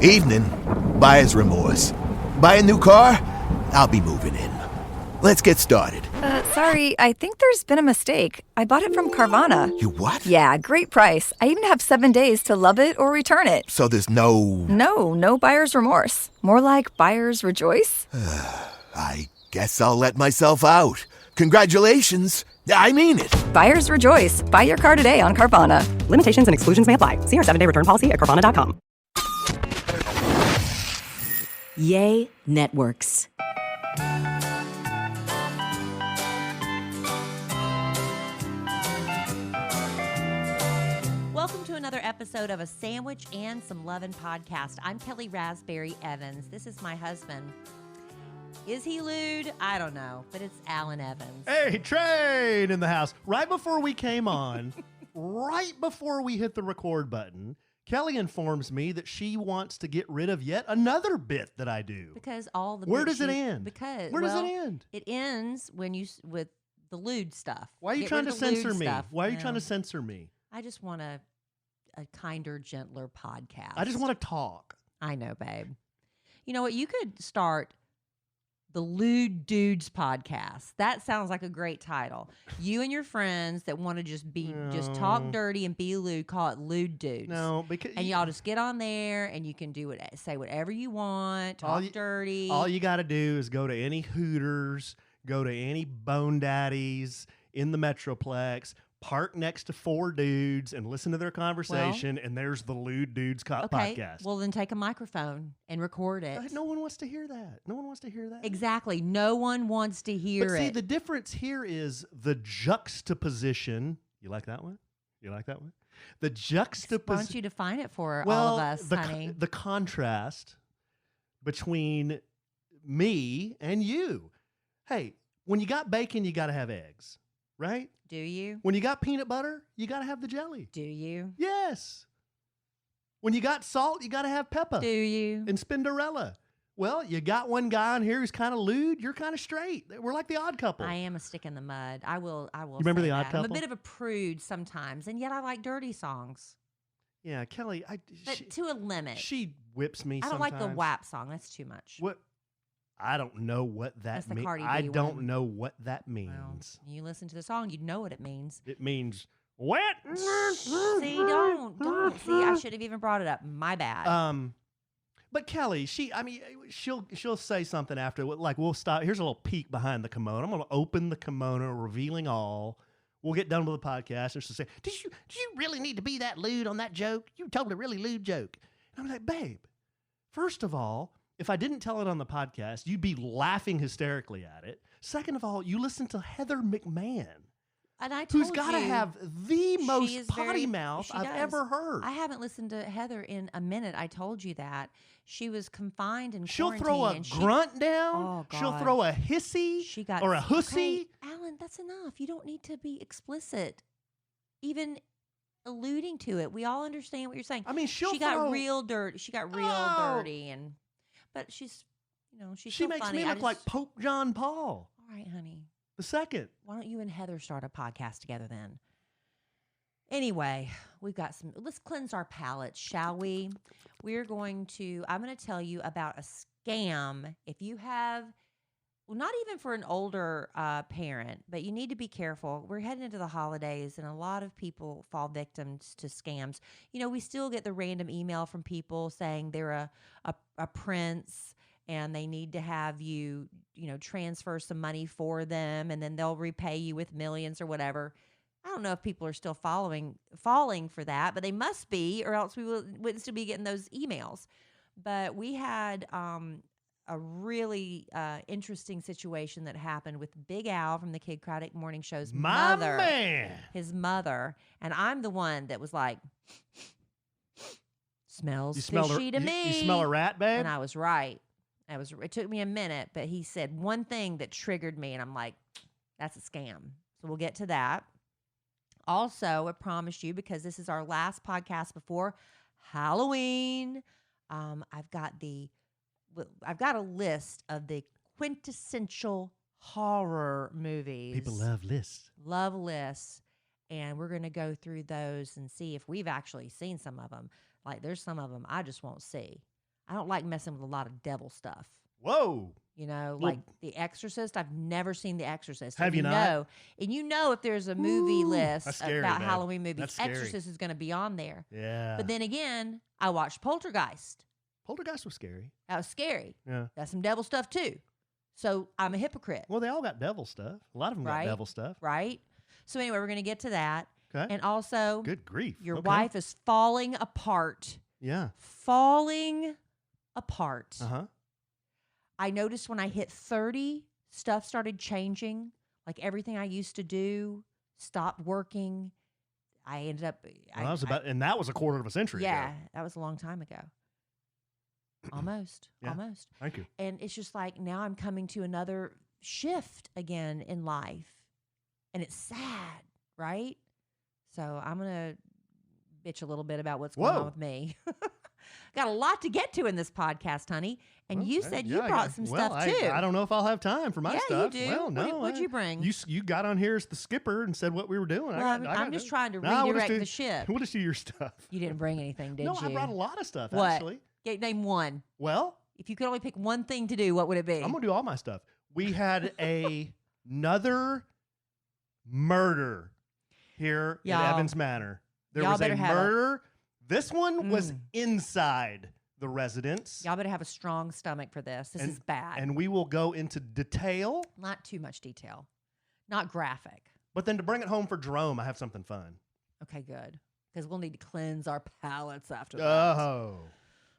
Evening. Buyer's remorse. Buy a new car? I'll be moving in. Let's get started. Sorry, I think there's been a mistake. I bought it from Carvana. You what? Yeah, great price. I even have 7 days to love it or return it. So there's no... No buyer's remorse. More like buyer's rejoice. I guess I'll let myself out. Congratulations. I mean it. Buyer's rejoice. Buy your car today on Carvana. Limitations and exclusions may apply. See our 7-day return policy at Carvana.com. Yay Networks. Welcome to another episode of A Sandwich and Some Lovin' Podcast. I'm Kelly Raspberry Evans. This is my husband. Is he lewd? I don't know, but it's Alan Evans. Hey, train in the house. Right before we came on, right before we hit the record button, Kelly informs me that she wants to get rid of yet another bit that I do. Because all the Where does it end? Because where does it end? It ends when you with the lewd stuff. Why are you Get trying rid to of the lewd censor me? stuff. Why are you Well, trying to censor me? I just want a kinder, gentler podcast. I just want to talk. I know, babe. You know what? You could start the Lewd Dudes podcast. That sounds like a great title. You and your friends that want to just talk dirty and be lewd, call it Lewd Dudes. No, because And y'all just get on there and you can say whatever you want, talk dirty. all you got to do is go to any Hooters, go to any Bone Daddies in the Metroplex, park next to 4 dudes and listen to their conversation, and there's the Lewd Dudes podcast. Well, then take a microphone and record it. No one wants to hear that. No one wants to hear that. Exactly. No one wants to hear But see, it. the difference here is the juxtaposition. You like that one? You like that one? The Why don't juxtaposition. you define it for Well, all of us, honey? the contrast between me and you. Hey, when you got bacon, you got to have eggs, right? Do you? When you got peanut butter, you got to have the jelly. Do you? Yes. When you got salt, you got to have pepper Do you? and spinderella. Well, you got one guy on here who's kind of lewd. You're kind of straight. We're like the Odd Couple. I am a stick in the mud. I will. You remember say The Odd that. I'm a Couple? bit of a prude sometimes, and yet I like dirty songs, Yeah, Kelly. but to a limit. She whips me. I don't like the sometimes. WAP song. That's too much. What? I don't know what That's that the means. Cardi B I don't one. know what that means. Well, you listen to the song, you know what it means. It means wet. See, don't. See, I should have even brought it up. My bad. But Kelly, she'll say something after, like, we'll stop. Here's a little peek behind the kimono. I'm going to open the kimono, revealing all. We'll get done with the podcast, and she'll say, "Do you really need to be that lewd on that joke? You told a really lewd joke." And I'm like, babe, first of all, if I didn't tell it on the podcast, you'd be laughing hysterically at it. Second of all, you listen to Heather McMahon, and I told who's got to you, have the most is potty very- mouth she I've does. ever heard. I haven't listened to Heather in a minute. I told you that. She was confined in She'll quarantine. throw a and grunt down. Oh, She'll God. throw a hissy She got or a hussy. Okay, Alan, that's enough. You don't need to be explicit, even alluding to it. We all understand what you're saying. I mean, she throw, got real dirty. She got real Oh. dirty, but she's, she's She so makes funny. me look like Pope John Paul All right, honey. the second. Why don't you and Heather start a podcast together then? Anyway, let's cleanse our palates, shall we? I'm going to tell you about a scam. If you have, well, not even for an older parent, but you need to be careful. We're heading into the holidays, and a lot of people fall victims to scams. We still get the random email from people saying they're a prince, and they need to have you, transfer some money for them, and then they'll repay you with millions or whatever. I don't know if people are still falling for that, but they must be, or else we wouldn't still be getting those emails. But we had a really interesting situation that happened with Big Al from the Kid Craddock Morning Show's mother. Man. His mother. And I'm the one that was like, smells fishy to me. You smell a rat, babe? And I was right. It took me a minute, but he said one thing that triggered me, and I'm like, that's a scam. So we'll get to that. Also, I promised you, because this is our last podcast before Halloween, I've got a list of the quintessential horror movies. People love lists. Love lists. And we're going to go through those and see if we've actually seen some of them. Like, there's some of them I just won't see. I don't like messing with a lot of devil stuff. Whoa. You know, Well, like The Exorcist. I've never seen The Exorcist. Have And you not? know, and you know if there's a movie list that's scary, about man. Halloween movies, That's scary. Exorcist is going to be on there. Yeah. But then again, I watched Poltergeist. Poltergeist was scary. That was scary. Yeah. That's some devil stuff too. So I'm a hypocrite, Well, they all got devil stuff. A lot of them Right. got devil stuff. right? So anyway, we're going to get to that. Okay. And also, Good grief. your Okay. wife is falling apart. Yeah. Falling apart. Uh-huh. I noticed when I hit 30, stuff started changing. Like everything I used to do stopped working. I ended up. And that was a quarter of a century Yeah, ago. that was a long time ago. Almost. Yeah. Almost. Thank you. And it's just like now I'm coming to another shift again in life. And it's sad, right? So I'm going to bitch a little bit about what's going Whoa. on with me. Got a lot to get to in this podcast, honey. And Well, you hey, said yeah, you I brought got- some well, stuff too. I don't know if I'll have time for my Yeah, stuff. you do. Well, no. What'd you bring? You got on here as the skipper and said what we were doing. Well, I'm just trying to No, we'll just redirect do- the ship. We'll just do your stuff. You didn't bring anything, did no, you? I brought a lot of stuff, What? actually. Name one. Well, If you could only pick one thing to do, what would it be? I'm going to do all my stuff. We had another murder here in Y'all- Evans Manor. There y'all was a better have a- murder. This one was Mm. inside the residence. Y'all better have a strong stomach for this. This is bad. And we will go into detail. Not too much detail. Not graphic. But then to bring it home for Jerome, I have something fun. Okay, good. Because we'll need to cleanse our palates after that. Oh.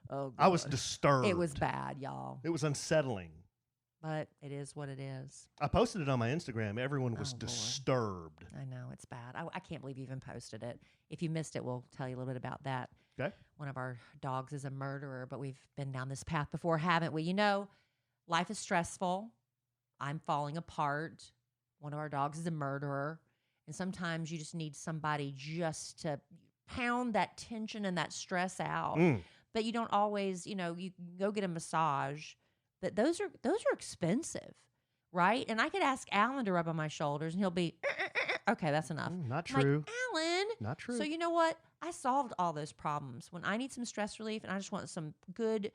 Oh, I was God. disturbed. It was bad, y'all. It was unsettling. But it is what it is. I posted it on my Instagram. Everyone was Oh, Lord. disturbed. I know, it's bad. I can't believe you even posted it. If you missed it, we'll tell you a little bit about that. Okay. One of our dogs is a murderer, but we've been down this path before, haven't we? You know, life is stressful. I'm falling apart. One of our dogs is a murderer. And sometimes you just need somebody just to pound that tension and that stress out. Mm. But you don't always, you can go get a massage. But those are expensive, right? And I could ask Alan to rub on my shoulders and he'll be, okay, that's enough. Not I'm like, true. Alan. Not true. So you know what? I solved all those problems. When I need some stress relief and I just want some good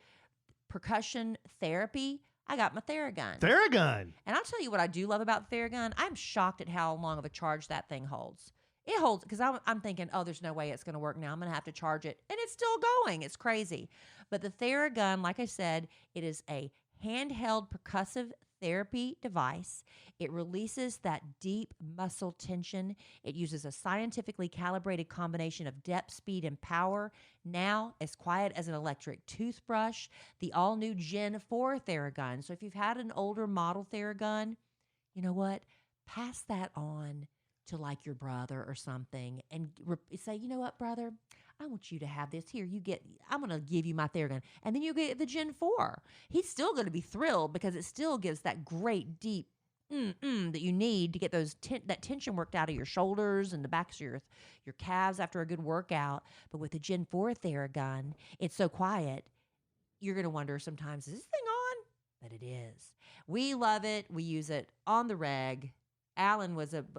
percussion therapy, I got my Theragun. Theragun. And I'll tell you what I do love about the Theragun. I'm shocked at how long of a charge that thing holds. It holds, because I'm thinking, oh, there's no way it's going to work now. I'm going to have to charge it. And it's still going. It's crazy. But the Theragun, like I said, it is a handheld percussive therapy device. It releases that deep muscle tension. It uses a scientifically calibrated combination of depth, speed, and power. Now, as quiet as an electric toothbrush, the all-new Gen 4 Theragun. So if you've had an older model Theragun, you know what? Pass that on to like your brother or something and say, you know what, brother? I want you to have this. Here, I'm going to give you my Theragun. And then you get the Gen 4. He's still going to be thrilled because it still gives that great deep that you need to get that tension worked out of your shoulders and the backs of your calves after a good workout. But with the Gen 4 Theragun, it's so quiet, you're going to wonder sometimes, is this thing on? But it is. We love it. We use it on the reg. Alan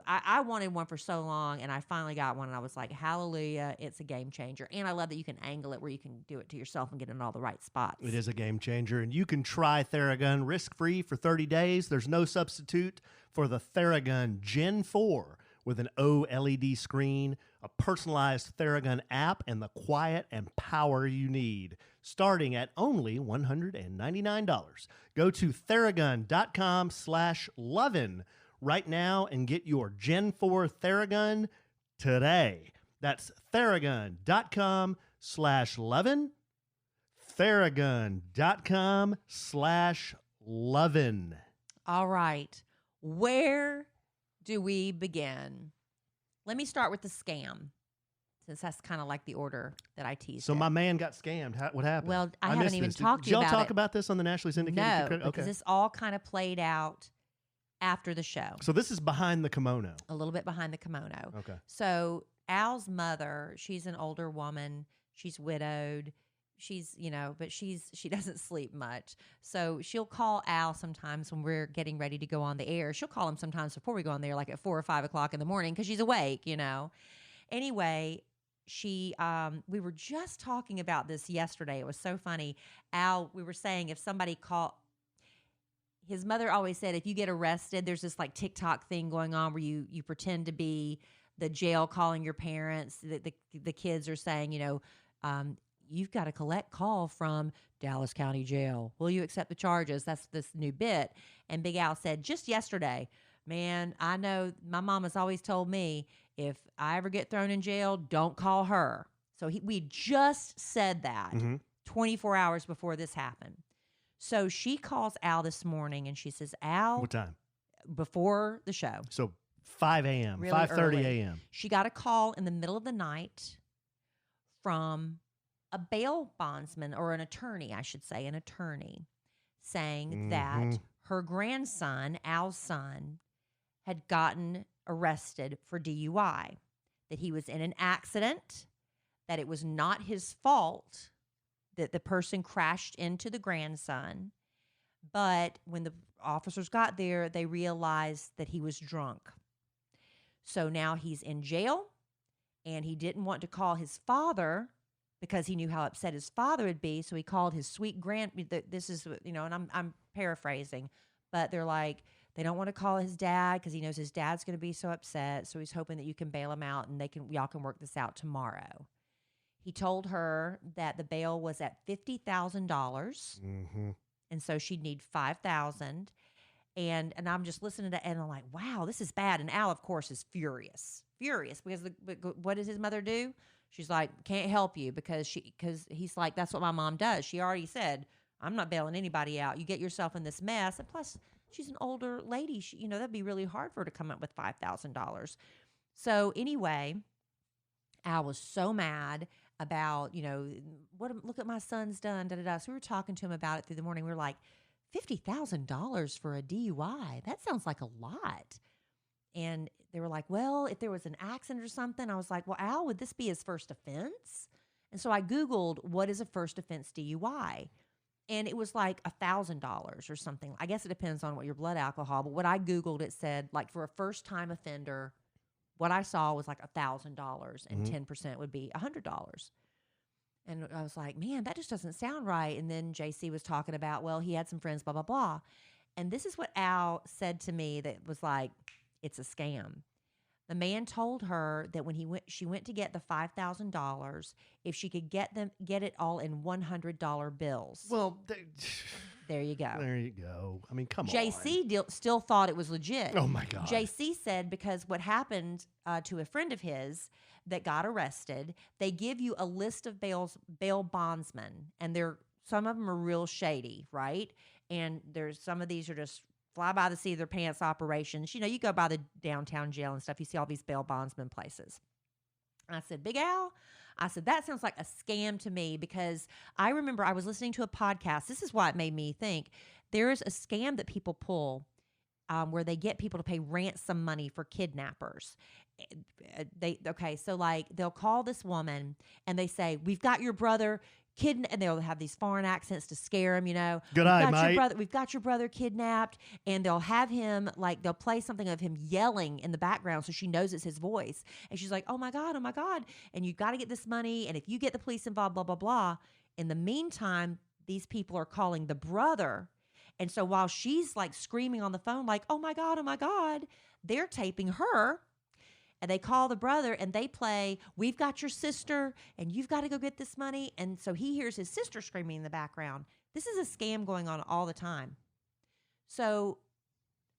I wanted one for so long, and I finally got one, and I was like, hallelujah, it's a game changer. And I love that you can angle it where you can do it to yourself and get it in all the right spots. It is a game changer, and you can try Theragun risk-free for 30 days. There's no substitute for the Theragun Gen 4 with an OLED screen, a personalized Theragun app, and the quiet and power you need, starting at only $199. Go to Theragun.com/lovin' right now and get your Gen 4 Theragun today. That's Theragun.com/lovin'. Theragun.com/lovin'. All right. Where do we begin? Let me start with the scam, since that's kind of like the order that I teased. So it. my man got scammed. What happened? Well, I missed haven't even this. talked to Did you y'all about talk it. about this on the nationally syndicated? No, Credit? because Okay. this all kind of played out after the show. So this is behind the kimono. A little bit behind the kimono. Okay. So Al's mother, she's an older woman. She's widowed. She's, but she doesn't sleep much. So she'll call Al sometimes when we're getting ready to go on the air. She'll call him sometimes before we go on there, like at 4 or 5 o'clock in the morning, because she's awake, Anyway, we were just talking about this yesterday. It was so funny. Al, we were saying if somebody called, his mother always said, if you get arrested, there's this like TikTok thing going on where you pretend to be the jail calling your parents. The kids are saying, you've got a collect call from Dallas County Jail. Will you accept the charges? That's this new bit. And Big Al said just yesterday, man, I know my mom has always told me if I ever get thrown in jail, don't call her. So we just said that 24 hours before this happened. So she calls Al this morning and she says, Al. What time? Before the show. So 5 a.m., Really 5:30 early. a.m. She got a call in the middle of the night from a bail bondsman, or an attorney, I should say, an attorney, saying that her grandson, Al's son, had gotten arrested for DUI, that he was in an accident, that it was not his fault that the person crashed into the grandson. But when the officers got there, they realized that he was drunk. So now he's in jail, and he didn't want to call his father because he knew how upset his father would be. So he called his sweet this is, and I'm paraphrasing, but they're like, they don't want to call his dad because he knows his dad's going to be so upset. So he's hoping that you can bail him out and y'all can work this out tomorrow. He told her that the bail was at $50,000. And so she'd need $5,000. And I'm just listening to it, and I'm like, wow, this is bad. And Al, of course, is furious because what does his mother do? She's like, can't help you because he's like, that's what my mom does. She already said, I'm not bailing anybody out. You get yourself in this mess. And plus, she's an older lady. That'd be really hard for her to come up with $5,000. So anyway, Al was so mad about, look at my son's done, da-da-da. So we were talking to him about it through the morning. We were like, $50,000 for a DUI? That sounds like a lot. And they were like, well, if there was an accident or something. I was like, well, Al, would this be his first offense? And so I Googled, what is a first offense DUI? And it was like $1,000 or something. I guess it depends on what your blood alcohol. But what I Googled, it said, like, for a first-time offender, what I saw was like $1,000, and 10% would be $100. And I was like, man, that just doesn't sound right. And then JC was talking about, well, he had some friends, blah, blah, blah. And this is what Al said to me that was like, it's a scam. The man told her that when she went to get the $5,000, if she could get it all in $100 bills. Well, there you go. There you go. I mean, come on. JC still thought it was legit. Oh, my God. JC said because what happened to a friend of his that got arrested, they give you a list of bail bondsmen, and some of them are real shady, right? And there's some of these are just fly by the seat of their pants operations. You go by the downtown jail and stuff, you see all these bail bondsman places. I said, Big Al, I said, that sounds like a scam to me, because I remember I was listening to a podcast. This is why it made me think. There is a scam that people pull where they get people to pay ransom money for kidnappers. So like they'll call this woman and they say, we've got your brother and they'll have these foreign accents to scare him, Good eye, mate. We've got your brother kidnapped, and they'll have him, like, they'll play something of him yelling in the background so she knows it's his voice. And she's like, oh my God, and you've got to get this money, and if you get the police involved, blah, blah, blah. In the meantime, these people are calling the brother. And so while she's like screaming on the phone, like, oh my God, they're taping her. And they call the brother and they play, we've got your sister and you've got to go get this money. And so he hears his sister screaming in the background. This is a scam going on all the time. So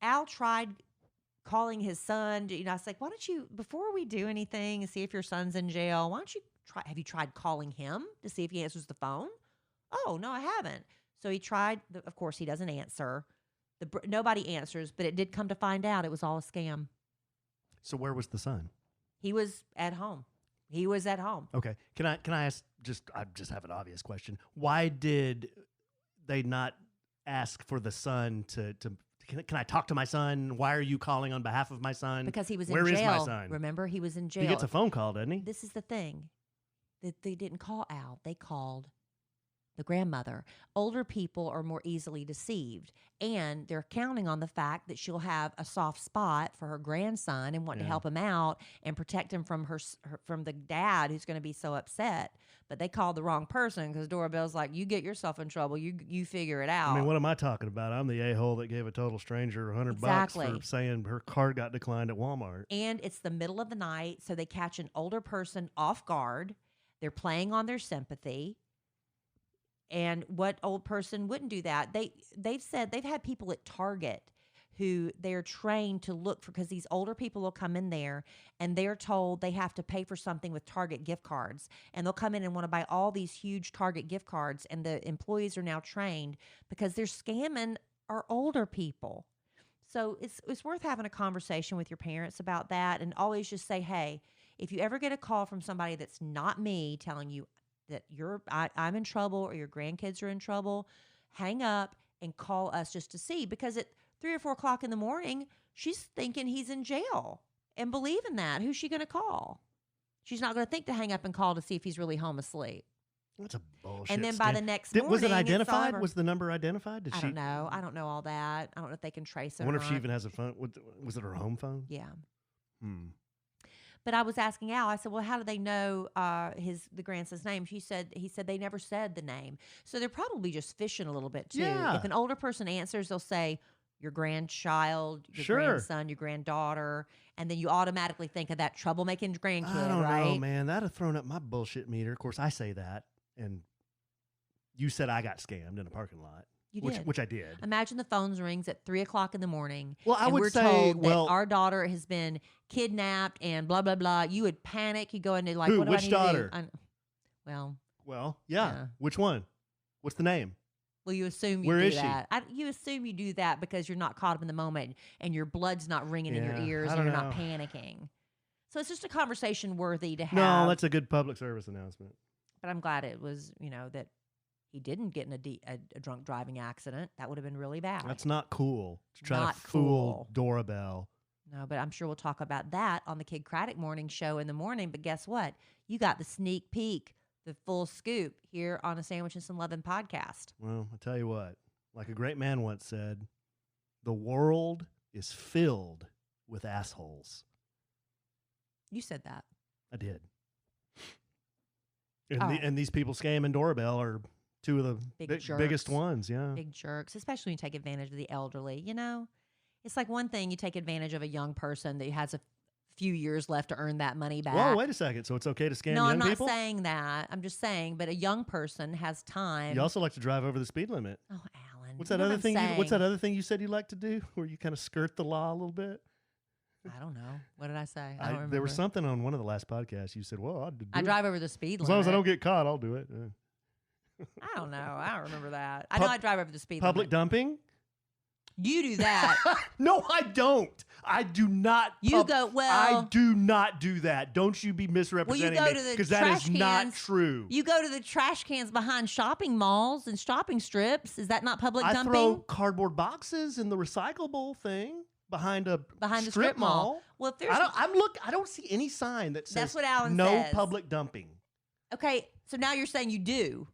Al tried calling his son. I was like, why don't you, before we do anything and see if your son's in jail, why don't you have you tried calling him to see if he answers the phone? Oh, no, I haven't. So he tried. Of course, he doesn't answer. Nobody answers, but it did come to find out it was all a scam. So where was the son? He was at home. Okay. Can I ask I just have an obvious question. Why did they not ask for the son to can I talk to my son? Why are you calling on behalf of my son? Because he was in jail. Where is my son? Remember, he was in jail. He gets a phone call, doesn't he? This is the thing. That they didn't call Al. They called the grandmother. Older people are more easily deceived, and they're counting on the fact that she'll have a soft spot for her grandson and want to help him out and protect him from from the dad who's going to be so upset. But they called the wrong person because Doorbell's like, you get yourself in trouble. You figure it out. I mean, what am I talking about? I'm the a-hole that gave a total stranger $100 for saying her card got declined at Walmart. And it's the middle of the night, so they catch an older person off guard. They're playing on their sympathy. And what old person wouldn't do that? They've said they've had people at Target who they're trained to look for, because these older people will come in there and they're told they have to pay for something with Target gift cards. And they'll come in and want to buy all these huge Target gift cards. And the employees are now trained because they're scamming our older people. So it's worth having a conversation with your parents about that, and always just say, hey, if you ever get a call from somebody that's not me telling you that I'm in trouble or your grandkids are in trouble, hang up and call us just to see, because at 3 or 4 o'clock in the morning, she's thinking he's in jail and believing that. Who's she going to call? She's not going to think to hang up and call to see if he's really home asleep. That's a bullshit. And then by the next morning, was it identified? Was the number identified? I don't know. I don't know all that. I don't know if they can trace it. I wonder if she even has a phone. Was it her home phone? Yeah. But I was asking Al, I said, well, how do they know the grandson's name? He said they never said the name. So they're probably just fishing a little bit too. Yeah. If an older person answers, they'll say your grandchild, your grandson, your granddaughter, and then you automatically think of that troublemaking grandkid, I don't right? know, man. That'd have thrown up my bullshit meter. Of course, I say that, and you said I got scammed in a parking lot. You did. Which I did. Imagine the phone rings at 3 o'clock in the morning. Well, I and would we're say, told well, that our daughter has been kidnapped and blah, blah, blah. You would panic. You go into like, Who? what do Which I need daughter? to do? Well, yeah. Yeah. Which one? What's the name? Well, you assume you Where do is she? that. You assume you do that because you're not caught up in the moment and your blood's not ringing in your Yeah, ears I and don't you're not know. panicking. So it's just a conversation worthy to have. No, that's a good public service announcement. But I'm glad it was, that he didn't get in a drunk driving accident. That would have been really bad. That's not cool to try Not to fool cool. Doorbell. No, but I'm sure we'll talk about that on the Kid Craddock Morning Show in the morning. But guess what? You got the sneak peek, the full scoop here on a Sandwich and Some Lovin' podcast. Well, I tell you what, like a great man once said, the world is filled with assholes. You said that. I did. And, Oh. and these people scamming Doorbell are two of the biggest jerks. ones, yeah. Big jerks, especially when you take advantage of the elderly. It's like one thing you take advantage of a young person that has a few years left to earn that money back. Whoa, wait a second. So it's okay to scam No, young I'm not people? saying that. I'm just saying, but a young person has time. You also like to drive over the speed limit. Oh, Alan. What's you that know other what thing? I'm What's that saying? other thing you said you like to do, where you kind of skirt the law a little bit? I don't know. What did I say? I don't remember. There was something on one of the last podcasts. You said, "Well, I drive over the speed limit. as long as I don't get caught, I'll do it." I don't know. I don't remember that. I know I drive over the speed Public limit. dumping? You do that. No, I don't. I do not. I do not do that. Don't you be misrepresenting go me, to the because that trash is not cans. true. You go to the trash cans behind shopping malls and shopping strips. Is that not public I dumping? throw cardboard boxes in the recyclable thing behind the strip mall. Well, if there's I don't see any sign that says That's what Alan no says. public dumping. Okay, so now you're saying you do.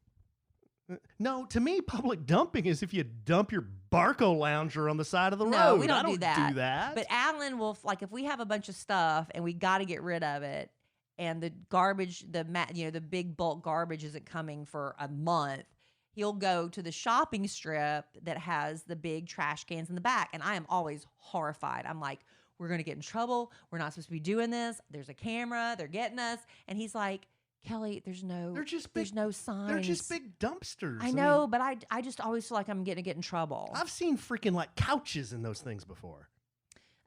No, to me, public dumping is if you dump your Barco lounger on the side of the No, road. we don't I do that. But But Alan will, like, if we have a bunch of stuff and we got to get rid of it, and the garbage, the big bulk garbage isn't coming for a month, he'll go to the shopping strip that has the big trash cans in the back. And I am always horrified. I'm like, we're going to get in trouble. We're not supposed to be doing this. There's a camera. They're getting us. And he's like, Kelly, there's no signs. They're just big dumpsters. I know, but I just always feel like I'm going to get in trouble. I've seen freaking like couches in those things before.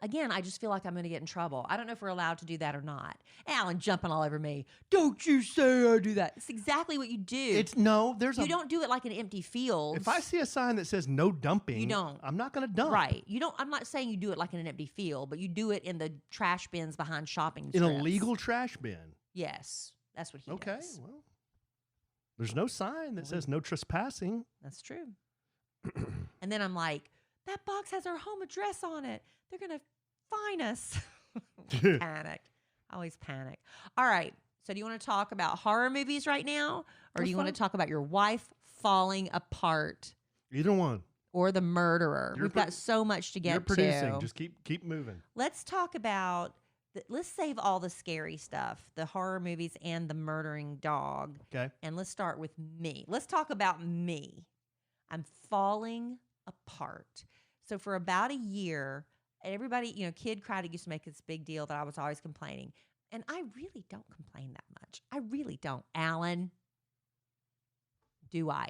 Again, I just feel like I'm going to get in trouble. I don't know if we're allowed to do that or not. Alan jumping all over me. Don't you say I do that. It's exactly what you do. You don't do it like an empty field. If I see a sign that says no dumping, You don't. I'm not going to dump. Right. You don't. I'm not saying you do it like in an empty field, but you do it in the trash bins behind shopping In strips. a legal trash bin. Yes. That's what he Okay, does. well, there's no sign that says no trespassing. That's true. And then I'm like, that box has our home address on it. They're going to fine us. Panicked. I always panic. All right. So do you want to talk about horror movies right now? Or do you want to talk about your wife falling apart Either one. or the murderer. We've got so much to get You're producing. to. Just keep moving. Let's talk about. Let's save all the scary stuff, the horror movies and the murdering dog. Okay. And let's start with me. Let's talk about me. I'm falling apart. So for about a year, everybody, Kid Critic used to make this big deal that I was always complaining. And I really don't complain that much. I really don't. Alan, do I?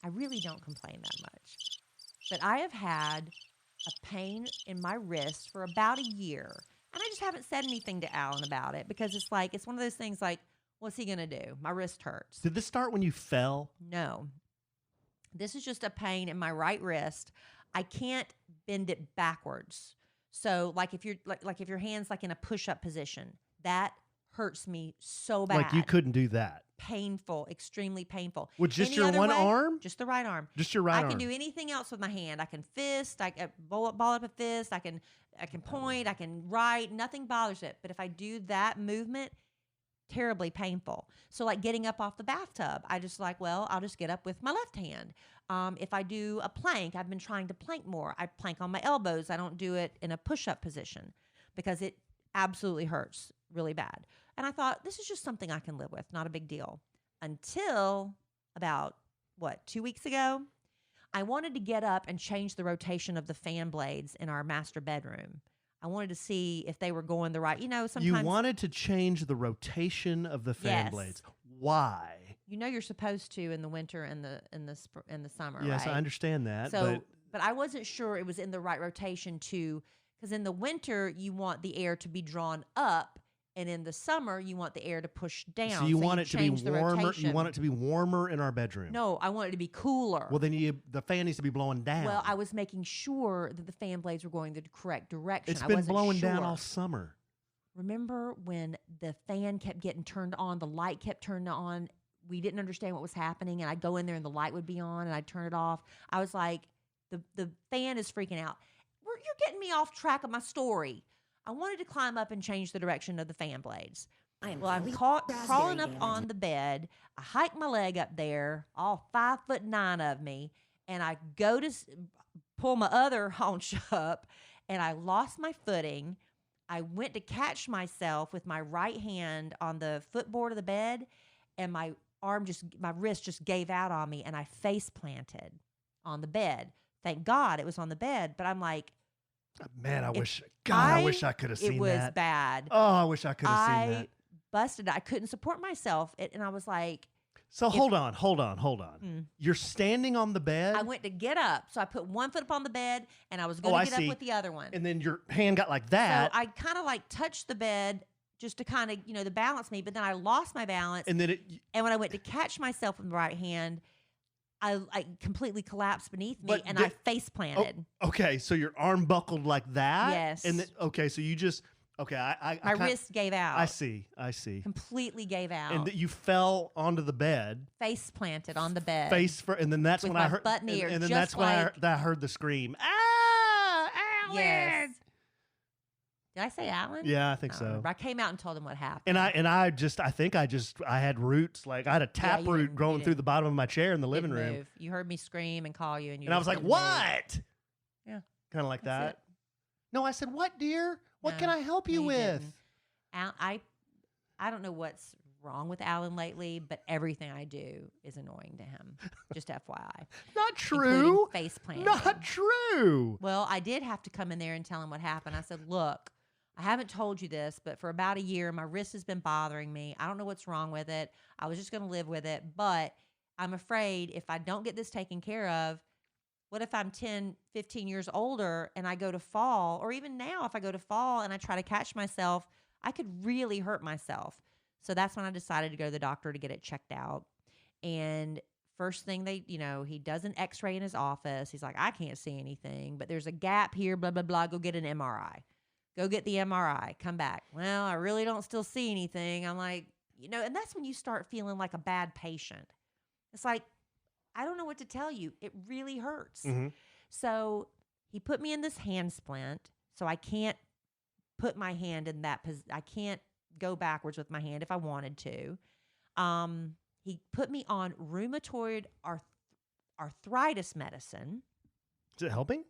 I really don't complain that much. But I have had a pain in my wrist for about a year. And I just haven't said anything to Alan about it because it's one of those things like, what's he going to do? My wrist hurts. Did this start when you fell? No. This is just a pain in my right wrist. I can't bend it backwards. So like if your hand's like in a push-up position, that hurts me so bad. Like you couldn't do that. Painful, extremely painful. With just Any your other one way, arm? Just the right arm. Just your right arm. I can do anything else with my hand. I can fist. I can ball up a fist. I can point. I can write. Nothing bothers it. But if I do that movement, terribly painful. So like getting up off the bathtub, I'll just get up with my left hand. If I do a plank, I've been trying to plank more. I plank on my elbows. I don't do it in a push-up position because it absolutely hurts really bad. And I thought, this is just something I can live with, not a big deal. Until about, 2 weeks ago, I wanted to get up and change the rotation of the fan blades in our master bedroom. I wanted to see if they were going the right, sometimes. You wanted to change the rotation of the fan blades. Why? You're supposed to in the winter and the summer, yes, right? I understand that. So, but I wasn't sure it was in the right rotation because in the winter, you want the air to be drawn up. And in the summer, you want the air to push down. So you want it to be warmer. You want it to be warmer in our bedroom. No, I want it to be cooler. Well, then the fan needs to be blowing down. Well, I was making sure that the fan blades were going the correct direction. It's been blowing down all summer. Remember when the fan kept getting turned on, the light kept turning on? We didn't understand what was happening, and I'd go in there and the light would be on, and I'd turn it off. I was like, the fan is freaking out. You're getting me off track of my story. I wanted to climb up and change the direction of the fan blades. I'm crawling up on the bed. I hike my leg up there, all 5'9" of me, and I go to pull my other haunch up, and I lost my footing. I went to catch myself with my right hand on the footboard of the bed, and my wrist just gave out on me, and I face planted on the bed. Thank God it was on the bed, but I'm like, man, I wish I could have seen that. It was bad. Oh, I wish I could have seen that. I busted. I couldn't support myself, and I was like. So hold on. You're standing on the bed. I went to get up, so I put one foot up on the bed, and I was going to get up with the other one. And then your hand got like that. So I kind of like touched the bed just to kind of to balance me, but then I lost my balance. And then and when I went to catch myself with the right hand, I completely collapsed beneath me, and I face planted. Oh, okay, so your arm buckled like that. Yes. And then, so you just. Okay, my wrist gave out. I see. Completely gave out. And you fell onto the bed. Face planted on the bed. And then that's with when I heard. Butt in the air, and then that's when I heard the scream. Ah, Alan! Yes. Did I say Alan? Yeah, I think so. I came out and told him what happened. And I had roots, like I had a taproot growing through the bottom of my chair in the living room. Move. You heard me scream and call you, and I was like, "What?" Move. Yeah, kind of like that. It. No, I said, "What, dear? What No, can I help you with?" I don't know what's wrong with Alan lately, but everything I do is annoying to him. Just FYI. Not true. Face planting. Not true. Well, I did have to come in there and tell him what happened. I said, "Look, I haven't told you this, but for about a year, my wrist has been bothering me. I don't know what's wrong with it. I was just going to live with it, but I'm afraid if I don't get this taken care of, what if I'm 10, 15 years older and I go to fall, or even now if I go to fall and I try to catch myself, I could really hurt myself." So that's when I decided to go to the doctor to get it checked out. And first thing he does an x-ray in his office. He's like, "I can't see anything, but there's a gap here, blah, blah, blah. Go get an MRI. Go get the MRI. Come back." "Well, I really don't still see anything." I'm like, and that's when you start feeling like a bad patient. It's like, I don't know what to tell you. It really hurts. Mm-hmm. So he put me in this hand splint, so I can't put my hand in that position. I can't go backwards with my hand if I wanted to. he put me on rheumatoid arthritis medicine. Is it helping?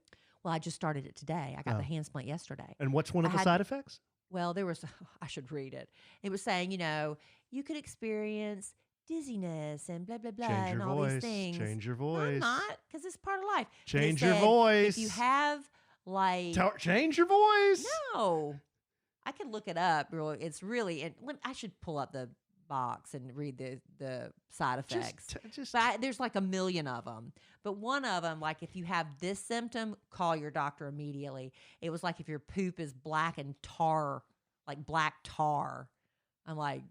Well, I just started it today. I got Oh. the hand splint yesterday. And what's one of the had- side effects? Well, there was, I should read it. It was saying, you could experience dizziness and blah, blah, blah, Change and your all voice. these things. Change your No, voice. I'm not, because it's part of life. But it Change your said, voice. If you have, like, Change your voice. no, I could look it up. It's really, and I should pull up the box and read the side effects. But there's like a million of them. But one of them, like if you have this symptom, call your doctor immediately. It was like if your poop is black and tar, like black tar. I'm like,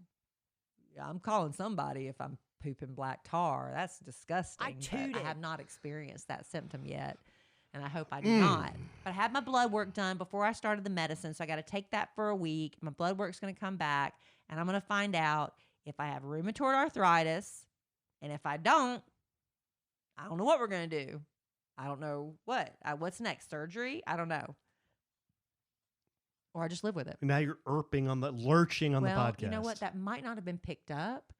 yeah, I'm calling somebody if I'm pooping black tar. That's disgusting. But I have not experienced that symptom yet. And I hope I do not. But I had my blood work done before I started the medicine. So I got to take that for a week. My blood work's going to come back. And I'm going to find out if I have rheumatoid arthritis. And if I don't know what we're going to do. I don't know what. What's next? Surgery? I don't know. Or I just live with it. Now you're lurching on the podcast. You know what? That might not have been picked up,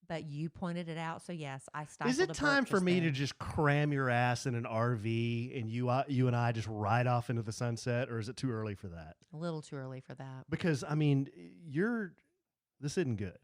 but you pointed it out. So yes, I stopped. Is it time for me to just cram your ass in an RV and you and I just ride off into the sunset, or is it too early for that? A little too early for that. Because I mean, this isn't good.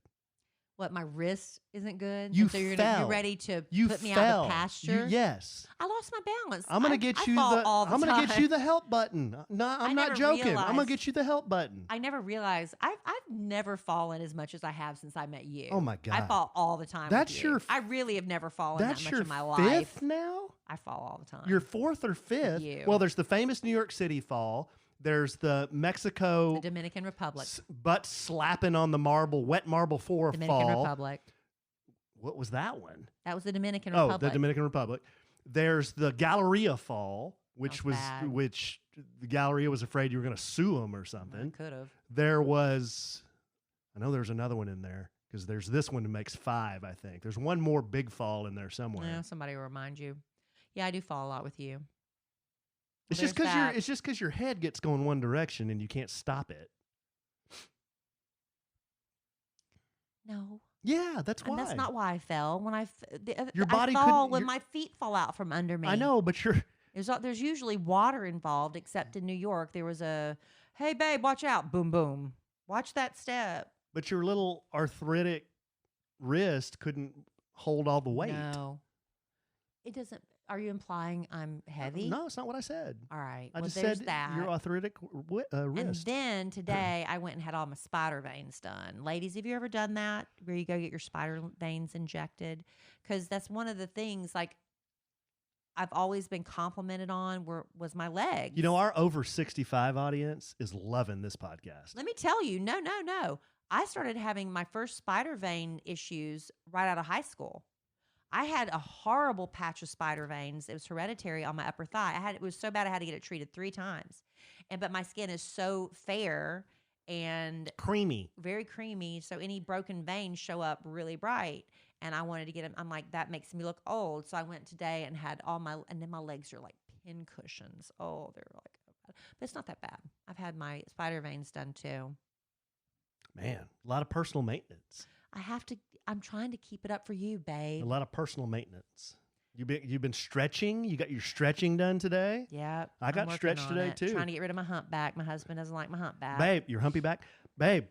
What, my wrist isn't good? You And so you're fell. you're ready to You put me fell. out of the pasture? Yes. I lost my balance. I'm gonna I get fall all the I'm gonna get time. you the help button. No, I'm not never joking. I'm gonna realized- get you the help button. I never realized I've never fallen as much as I have since I met you. Oh my God. I fall all the time. That's with you. your I really have never fallen That's that much your in my fifth life. now? I fall all the time. Your fourth or fifth? you. Well, there's the famous New York City fall. There's the Mexico the Dominican Republic. butt slapping on the wet marble floor Dominican fall. Republic. What was that one? That was the Dominican Oh, Republic. the Dominican Republic. There's the Galleria fall, which That was bad. which the Galleria was afraid you were going to sue them or I something. could have. There was, I know there's another one in there because there's this one that makes 5, I think. There's one more big fall in there somewhere. Yeah, somebody will remind you. Yeah, I do fall a lot with you. It's Well, just there's that. it's just because your head gets going one direction and you can't stop it. No. Yeah, that's why. And that's not why I fell. When Your I body fall couldn't- when your- my feet fall out from under me. I know, but There's usually water involved, except in New York there was a, hey babe, watch out, boom boom, watch that step. but your little arthritic wrist couldn't hold all the weight. No, it doesn't. Are you implying I'm heavy? No, it's not what I said. All right. I well, just there's said that. your arthritic And wrist. then today I went and had all my spider veins done. Ladies, have you ever done that where you go get your spider veins injected? Because that's one of the things like I've always been complimented on was my legs. You know, our over 65 audience is loving this podcast. Let me tell you, no. I started having my first spider vein issues right out of high school. I had a horrible patch of spider veins. It was hereditary on my upper thigh. It was so bad I had to get it treated 3 times. But my skin is so fair and Creamy. very creamy, so any broken veins show up really bright. And I wanted to get them. I'm like, that makes me look old. So I went today and had and then my legs are like pin cushions. Oh, they're like, but it's not that bad. I've had my spider veins done too. Man, a lot of personal maintenance. I'm trying to keep it up for you, babe. A lot of personal maintenance. You've been stretching? You got your stretching done today? Yeah. I got I'm working stretched on today, it. too. Trying to get rid of my humpback. My husband doesn't like my humpback. Babe, your humpy back? Babe,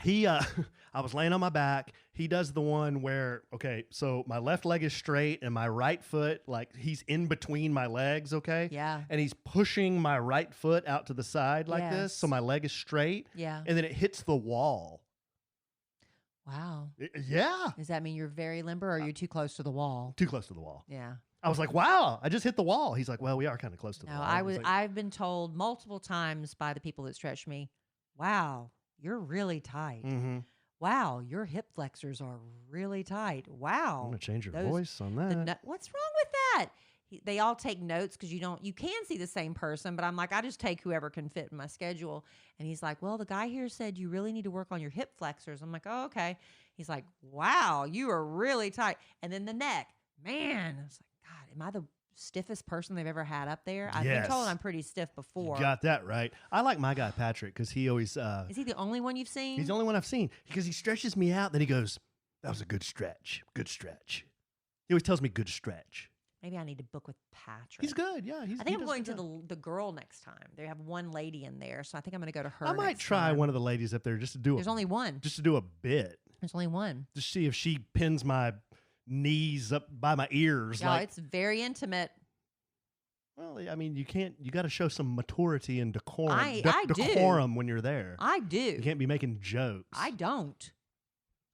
I was laying on my back. He does the one where, okay, so my left leg is straight and my right foot, like he's in between my legs, okay? Yeah. And he's pushing my right foot out to the side like this, so Yes. my leg is straight. Yeah. And then it hits the wall. Wow. Yeah. Does that mean you're very limber or you're too close to the wall? Too close to the wall. Yeah. I was like, wow, I just hit the wall. He's like, well, we are kind of close to the No, wall. I was was. like, I've been told multiple times by the people that stretch me, "Wow, you're really tight. mm-hmm. Wow, your hip flexors are really tight. Wow." I'm going to change your Those- voice on the that. no- what's wrong with that? They all take notes because you can see the same person, but I'm like, I just take whoever can fit in my schedule. And he's like, well, the guy here said you really need to work on your hip flexors. I'm like, oh, okay. He's like, wow, you are really tight. And then the neck, man, I was like, God, am I the stiffest person they've ever had up there? I've been told Yes. I'm pretty stiff before. You got that right. I like my guy, Patrick, because he always... Is he the only one you've seen? he's the only one I've seen because he stretches me out. Then he goes, That was a good stretch. Good stretch. He always tells me good stretch. Maybe I need to book with Patrick. He's good. Yeah, I he think I'm does going a good to job. the girl next time. They have one lady in there, so I think I'm going to go to her. I might next try time. one of the ladies up there just to do There's only one. just to do a bit. There's only one. Just see if she pins my knees up by my ears. Yeah, like, it's very intimate. well, I mean, you got to show some maturity and decorum. I do. Decorum when you're there. I do. You can't be making jokes. I don't.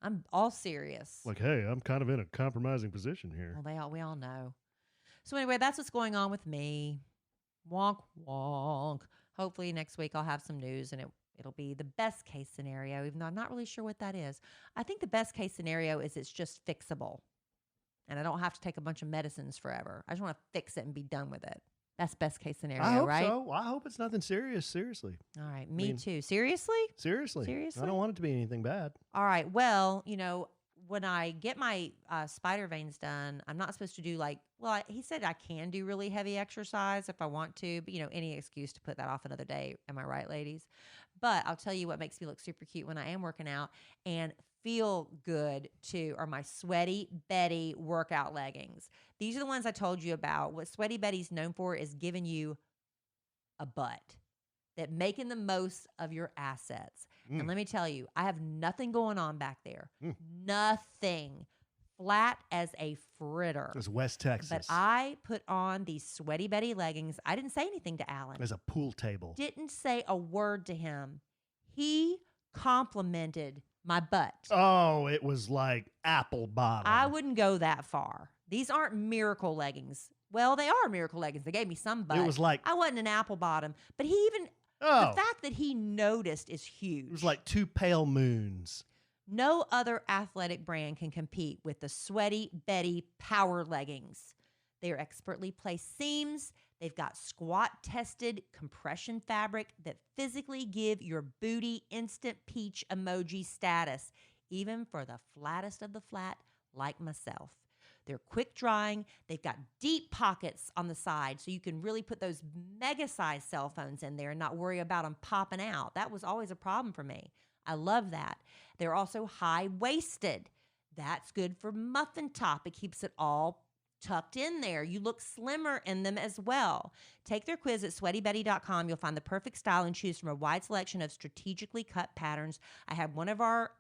I'm all serious. Like, hey, I'm kind of in a compromising position here. Well, we all know. So anyway, that's what's going on with me. Wonk wonk. Hopefully next week I'll have some news and it'll be the best case scenario, even though I'm not really sure what that is. I think the best case scenario is it's just fixable. And I don't have to take a bunch of medicines forever. I just want to fix it and be done with it. That's best case scenario, I hope right? so. I hope it's nothing serious. Seriously. All right. Me too. Seriously? Seriously. I don't want it to be anything bad. All right. Well, when I get my spider veins done, I'm not supposed to do he said I can do really heavy exercise if I want to, but any excuse to put that off another day. Am I right, ladies? But I'll tell you what makes me look super cute when I am working out and feel good too are my Sweaty Betty workout leggings. These are the ones I told you about. What Sweaty Betty's known for is giving you a butt, that making the most of your assets. And let me tell you, I have nothing going on back there. Nothing. Flat as a fritter. It's West Texas. But I put on these Sweaty Betty leggings. I didn't say anything to Alan. There's a pool table. Didn't say a word to him. He complimented my butt. Oh, it was like apple bottom. I wouldn't go that far. These aren't miracle leggings. Well, they are miracle leggings. They gave me some butt. It was like I wasn't an apple bottom, but the fact that he noticed is huge. It was like two pale moons. No other athletic brand can compete with the Sweaty Betty Power Leggings. They are expertly placed seams. They've got squat-tested compression fabric that physically give your booty instant peach emoji status, even for the flattest of the flat like myself. They're quick drying. They've got deep pockets on the side, so you can really put those mega-sized cell phones in there and not worry about them popping out. That was always a problem for me. I love that. They're also high-waisted. That's good for muffin top. It keeps it all tucked in there. You look slimmer in them as well. Take their quiz at sweatybetty.com. You'll find the perfect style and choose from a wide selection of strategically cut patterns. I had one of our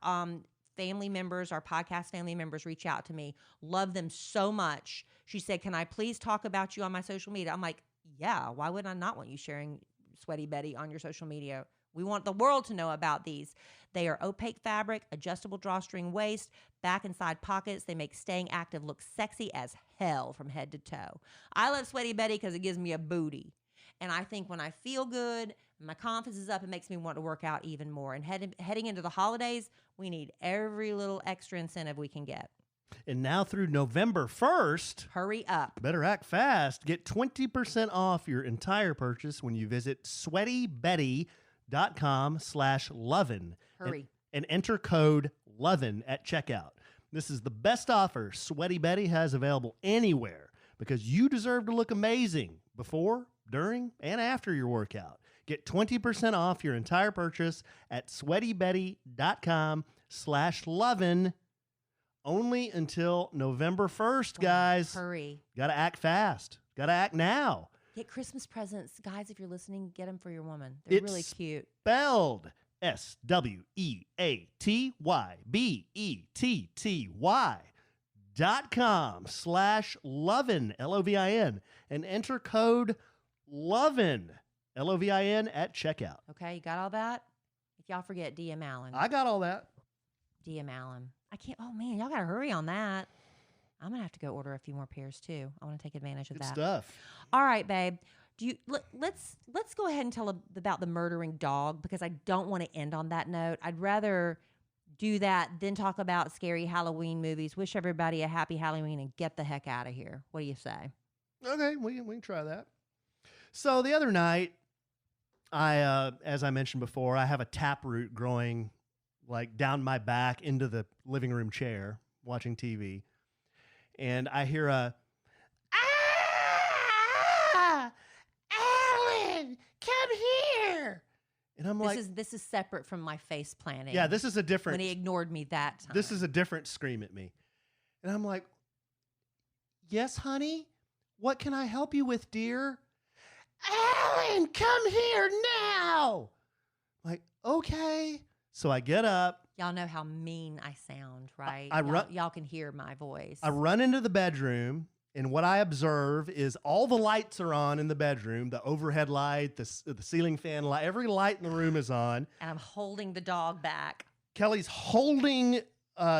family members, our podcast family members, reach out to me. Love them so much. She said, "Can I please talk about you on my social media?" I'm like, yeah, why would I not want you sharing Sweaty Betty on your social media? We want the world to know about these. They are opaque fabric, adjustable drawstring waist, back and side pockets. They make staying active look sexy as hell from head to toe. I love Sweaty Betty because it gives me a booty. And I think when I feel good, my confidence is up, it makes me want to work out even more. And heading into the holidays, we need every little extra incentive we can get. And now through November 1st, hurry up. Better act fast. Get 20% off your entire purchase when you visit sweatybetty.com/lovin'. Hurry. And enter code LOVIN at checkout. This is the best offer Sweaty Betty has available anywhere because you deserve to look amazing before, during, and after your workout. Get 20% off your entire purchase at sweatybetty.com/lovin'. Only until November 1st, guys. Hurry. Gotta act fast. Gotta act now. Get Christmas presents. Guys, if you're listening, get them for your woman. They're really cute. Spelled sweatybetty.com/lovin', LOVIN, and enter code LOVIN, LOVIN at checkout. Okay, you got all that? If y'all forget, DM Allen. I got all that. DM Allen. I can't. Oh man, y'all gotta hurry on that. I'm gonna have to go order a few more pairs too. I want to take advantage of Good that. stuff. All right, babe. Let's go ahead and tell about the murdering dog because I don't want to end on that note. I'd rather do that than talk about scary Halloween movies. Wish everybody a happy Halloween and get the heck out of here. What do you say? Okay, we can try that. So the other night, I as I mentioned before, I have a taproot growing like down my back into the living room chair watching TV. And I hear a, "Ah! Alan, come here!" And I'm this is separate from my face planting. yeah, this is a different. When he ignored me that time. This is a different scream at me. And I'm like, yes, honey? What can I help you with, dear? Alan, come here now. I'm like, okay. So I get up. Y'all know how mean I sound, right? Y'all can hear my voice. I run into the bedroom, and what I observe is all the lights are on in the bedroom, the overhead light, the ceiling fan light, every light in the room is on. And I'm holding the dog back. Kelly's holding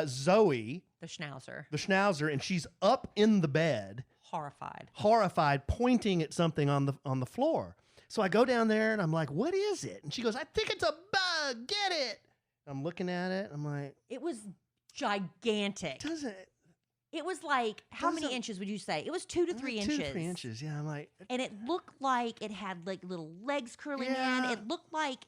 Zoe, the schnauzer, and she's up in the bed, horrified, pointing at something on the floor. So I go down there and I'm like, what is it? And she goes, I think it's a bug. Get it. I'm looking at it. I'm like, it was gigantic. It was like, how many inches would you say? It was 2 to 3 inches. 2 to 3 inches. Yeah. I'm like, and it looked like it had like little legs curling in. It looked like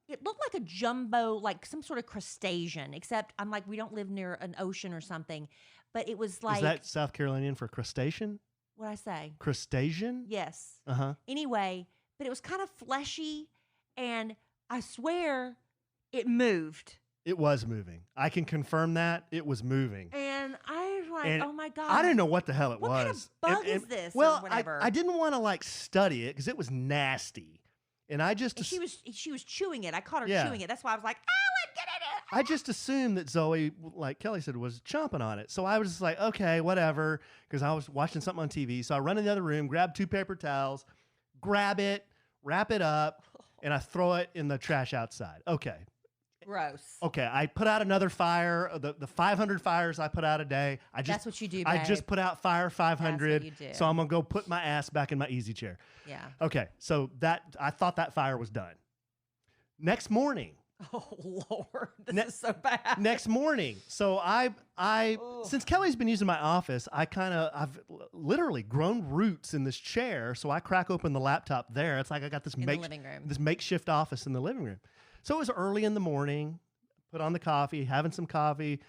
a jumbo, like some sort of crustacean, except I'm like, we don't live near an ocean or something. But it was like. Is that South Carolinian for crustacean? What'd I say? Crustacean? Yes. Uh-huh. Anyway, but it was kind of fleshy, and I swear it moved. It was moving. I can confirm that. It was moving. And I was like, oh my God. I didn't know what the hell it was. What kind of bug is this? Well, or whatever? I didn't want to like study it because it was nasty. And I just. And she was chewing it. I caught her chewing it. That's why I was like, Alan, get in it. I just assumed that Zoe, like Kelly said, was chomping on it. So I was just like, okay, whatever, because I was watching something on TV. So I run in the other room, grab 2 paper towels, grab it, wrap it up, and I throw it in the trash outside. Okay. Gross. Okay, I put out another fire. The 500 fires I put out a day. That's what you do, babe. I just put out fire 500. That's what you do. So I'm gonna go put my ass back in my easy chair. Yeah. Okay, so I thought that fire was done. Next morning. Oh Lord, this is so bad. Next morning, so since Kelly's been using my office, I've literally grown roots in this chair. So I crack open the laptop there. It's like I got this this makeshift office in the living room. So it was early in the morning, put on the coffee, having some coffee,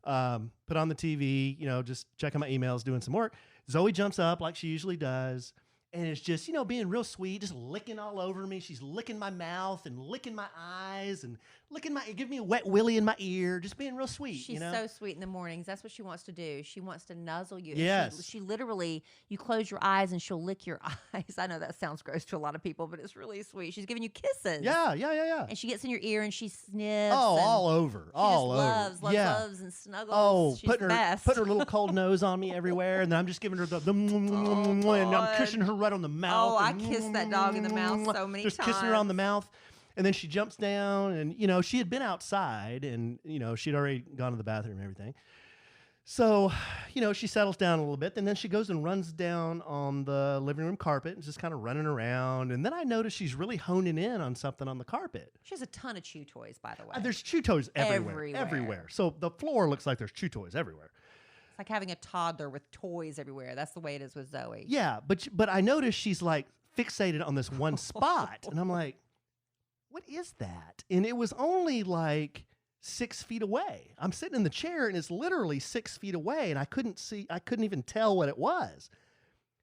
put on the TV, just checking my emails, doing some work. Zoe jumps up like she usually does. And it's just, being real sweet, just licking all over me. She's licking my mouth and licking my eyes and giving me a wet willy in my ear, just being real sweet. She's so sweet in the mornings. That's what she wants to do. She wants to nuzzle you. Yes. She literally, you close your eyes and she'll lick your eyes. I know that sounds gross to a lot of people, but it's really sweet. She's giving you kisses. Yeah. And she gets in your ear and she sniffs. Oh, all over. She loves and snuggles. Oh, She's putting her little cold nose on me everywhere. And then I'm just giving her and I'm kissing her right on the mouth. Oh, I kissed that dog in the mouth so many times. Just kissing her on the mouth. And then she jumps down and, she had been outside and, she'd already gone to the bathroom and everything. So, she settles down a little bit and then she goes and runs down on the living room carpet and just kind of running around. And then I notice she's really honing in on something on the carpet. She has a ton of chew toys, by the way. There's chew toys everywhere. So the floor looks like there's chew toys everywhere. It's like having a toddler with toys everywhere. That's the way it is with Zoe. Yeah, but I noticed she's like fixated on this one spot. And I'm like, what is that? And it was only like 6 feet away. I'm sitting in the chair and it's literally 6 feet away and I couldn't even tell what it was.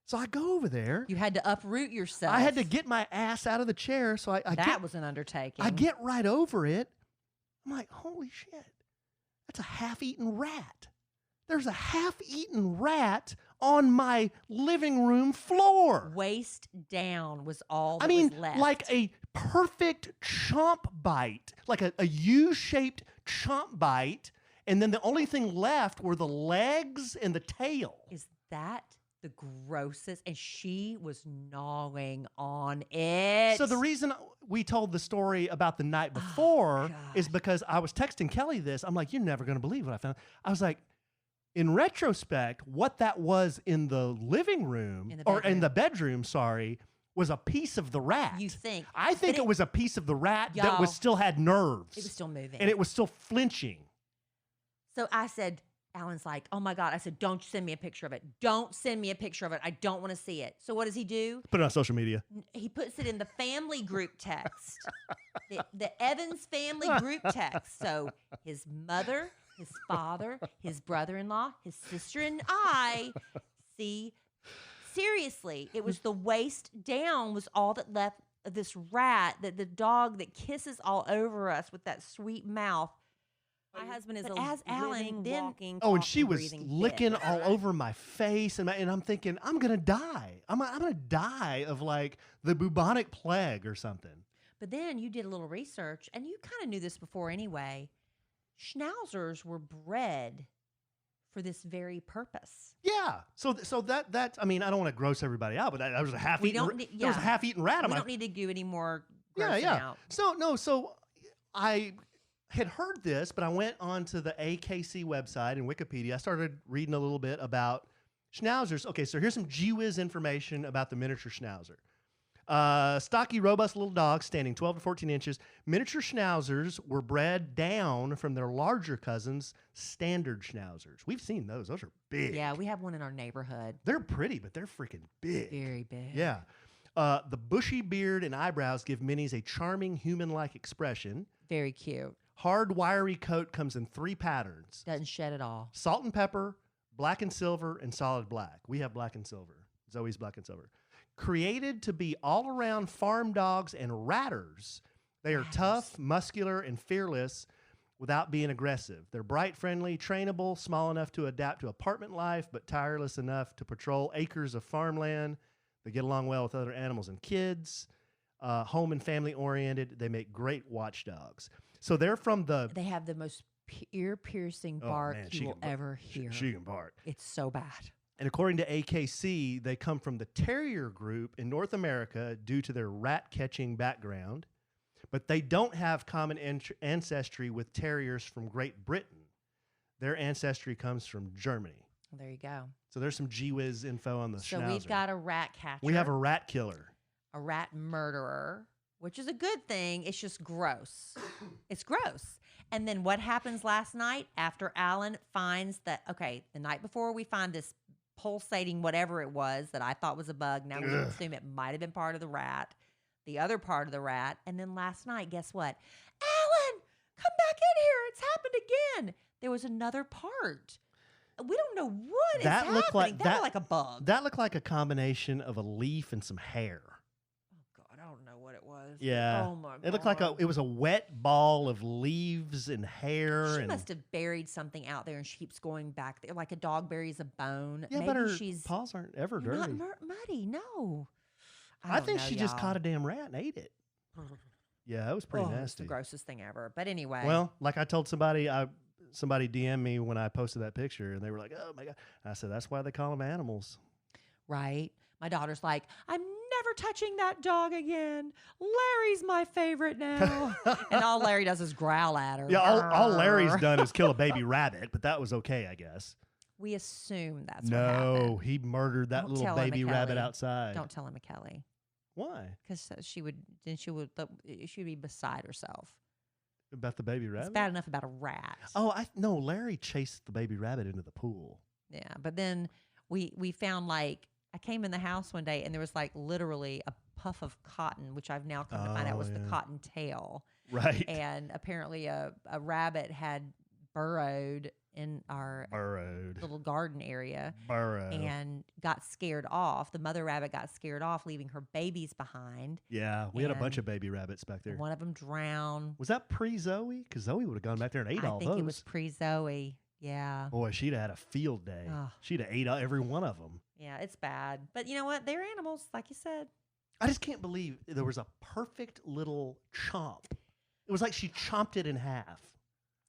So I go over there. You had to uproot yourself. I had to get my ass out of the chair. So that was an undertaking. I get right over it. I'm like, holy shit, that's a half-eaten rat. There's a half-eaten rat on my living room floor. Waist down was all that was left. Like a perfect chomp bite, like a U-shaped chomp bite, and then the only thing left were the legs and the tail. Is that the grossest? And she was gnawing on it. So the reason we told the story about the night before is because I was texting Kelly this. I'm like, you're never going to believe what I found. I was like, in retrospect, what that was in the living room, or in the bedroom, was a piece of the rat. You think? I think it was a piece of the rat that still had nerves. It was still moving. And it was still flinching. So I said, Alan's like, oh my God. I said, don't send me a picture of it. Don't send me a picture of it. I don't want to see it. So what does he do? Put it on social media. He puts it in the family group text. the Evans family group text. So his mother, his father, his brother-in-law, his sister, and I see. Seriously, it was the waist down was all that left this rat, that the dog that kisses all over us with that sweet mouth. My husband is But a as Alan, living, then- walking, Oh, and talking, she was breathing licking fit. all over my face, and I'm thinking, I'm gonna die. I'm gonna die of like the bubonic plague or something. But then you did a little research, and you kind of knew this before anyway. Schnauzers were bred for this very purpose. Yeah. So that I mean, I don't want to gross everybody out, but that was a half We eaten. don't need- There was a yeah. half eaten rat on We my. don't need to do any more Yeah, grossing yeah. out. So I had heard this, but I went onto the AKC website and Wikipedia. I started reading a little bit about schnauzers. Okay, so here's some gee-whiz information about the miniature schnauzer. Stocky, robust little dogs standing 12 to 14 inches. Miniature schnauzers were bred down from their larger cousins, standard schnauzers. We've seen those. Those are big. Yeah, we have one in our neighborhood. They're pretty, but they're freaking big. Very big. Yeah. The bushy beard and eyebrows give minis a charming human-like expression. Very cute. Hard, wiry coat comes in 3 patterns. Doesn't shed at all. Salt and pepper, black and silver, and solid black. We have black and silver. Zoe's black and silver. Created to be all-around farm dogs and ratters, they are tough, muscular, and fearless without being aggressive. They're bright, friendly, trainable, small enough to adapt to apartment life, but tireless enough to patrol acres of farmland. They get along well with other animals and kids. Home and family-oriented. They make great watchdogs. So they're from the... They have the most ear-piercing Oh, bark man, she you will can bark. ever hear. She can bark. It's so bad. And according to AKC, they come from the terrier group in North America due to their rat-catching background, but they don't have common ancestry with terriers from Great Britain. Their ancestry comes from Germany. Well, there you go. So there's some gee-whiz info on the So schnauzer. we've got a rat catcher. We have a rat killer. a rat murderer, which is a good thing. It's just gross. It's gross. And then what happens last night after Alan finds that, okay, the night before we find this pulsating whatever it was that I thought was a bug. Now we assume it might have been part of the rat, the other part of the rat. And then last night, guess what? Alan, come back in here. It's happened again. There was another part. We don't know what That is looked happening. like- That that- looked like a bug. That looked like a combination of a leaf and some hair. Oh, God, I don't know what it was. Yeah. Oh, my God. It looked like it was a wet ball of leaves and hair. She and must have buried something out there, and she keeps going back there like a dog buries a bone. Yeah, Maybe but her she's paws aren't ever they're dirty. not muddy. No, I don't think know, she just y'all. caught a damn rat and ate it. Yeah, that was pretty It's nasty. the grossest thing ever. But anyway, Well, like I told somebody, somebody DM'd me when I posted that picture, and they were like, "Oh my god!" I said, "That's why they call them animals." right? My daughter's like, I'm never touching that dog again. Larry's my favorite now, and all Larry does is growl at her. Yeah, all Larry's Grrr. done is kill a baby rabbit, but that was okay, I guess. We assume that's what happened. No, he murdered that Don't little tell Emma baby rabbit Kelly. outside. Don't tell Emma Kelly, Why? because she would be beside herself. About the baby rabbit? It's bad enough about a rat. Oh, no, Larry chased the baby rabbit into the pool. Yeah, but then we found I came in the house one day and there was literally a puff of cotton, which I've now come to find out was the yeah. cotton tail. Right. And apparently a rabbit had burrowed in our Burrowed. little garden area Burrow. and got scared off. The mother rabbit got scared off, leaving her babies behind. Yeah, we had a bunch and of baby rabbits back there. One of them drowned. Was that pre-Zoe? Because Zoe would have gone back there and ate I all think those. it was pre-Zoe. Yeah. Boy, she'd have had a field day. Ugh. She'd have ate every one of them. Yeah, it's bad. But you know what? They're animals, like you said. I just can't believe there was a perfect little chomp. It was like she chomped it in half.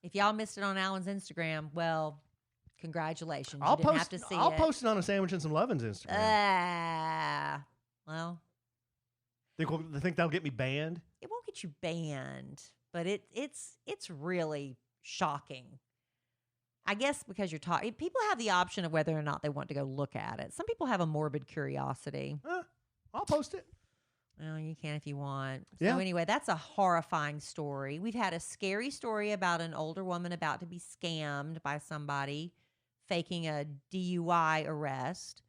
If y'all missed it on Alan's Instagram, well, congratulations. I'll you didn't have to see I'll it. post it on a Sandwich and Some Lovin's Instagram. Well, Think that'll get me banned? it won't get you banned, but it's really shocking. I guess because you're talking, people have the option of whether or not they want to go look at it. Some people have a morbid curiosity. I'll post it. Well, you can if you want. Yeah. So anyway, that's a horrifying story. We've had a scary story about an older woman about to be scammed by somebody faking a DUI arrest.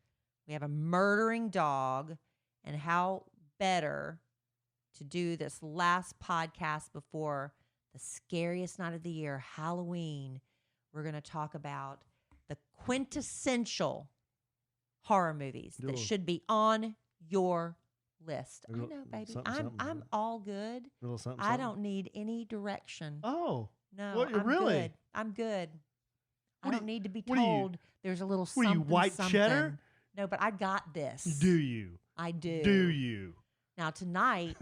We have a murdering dog, and how better to do this last podcast before the scariest night of the year, Halloween. We're going to talk about the quintessential horror movies that Ugh. should be on your list. I Little- know, baby. something, I'm something. all good. A little something, I something. don't need any direction. Oh. No, What, I'm really? good. I'm good. What I do don't you- need to be what are you- told there's a little what are something. you, white something. cheddar? No, but I got this. Do you? I do. Do you? Now tonight,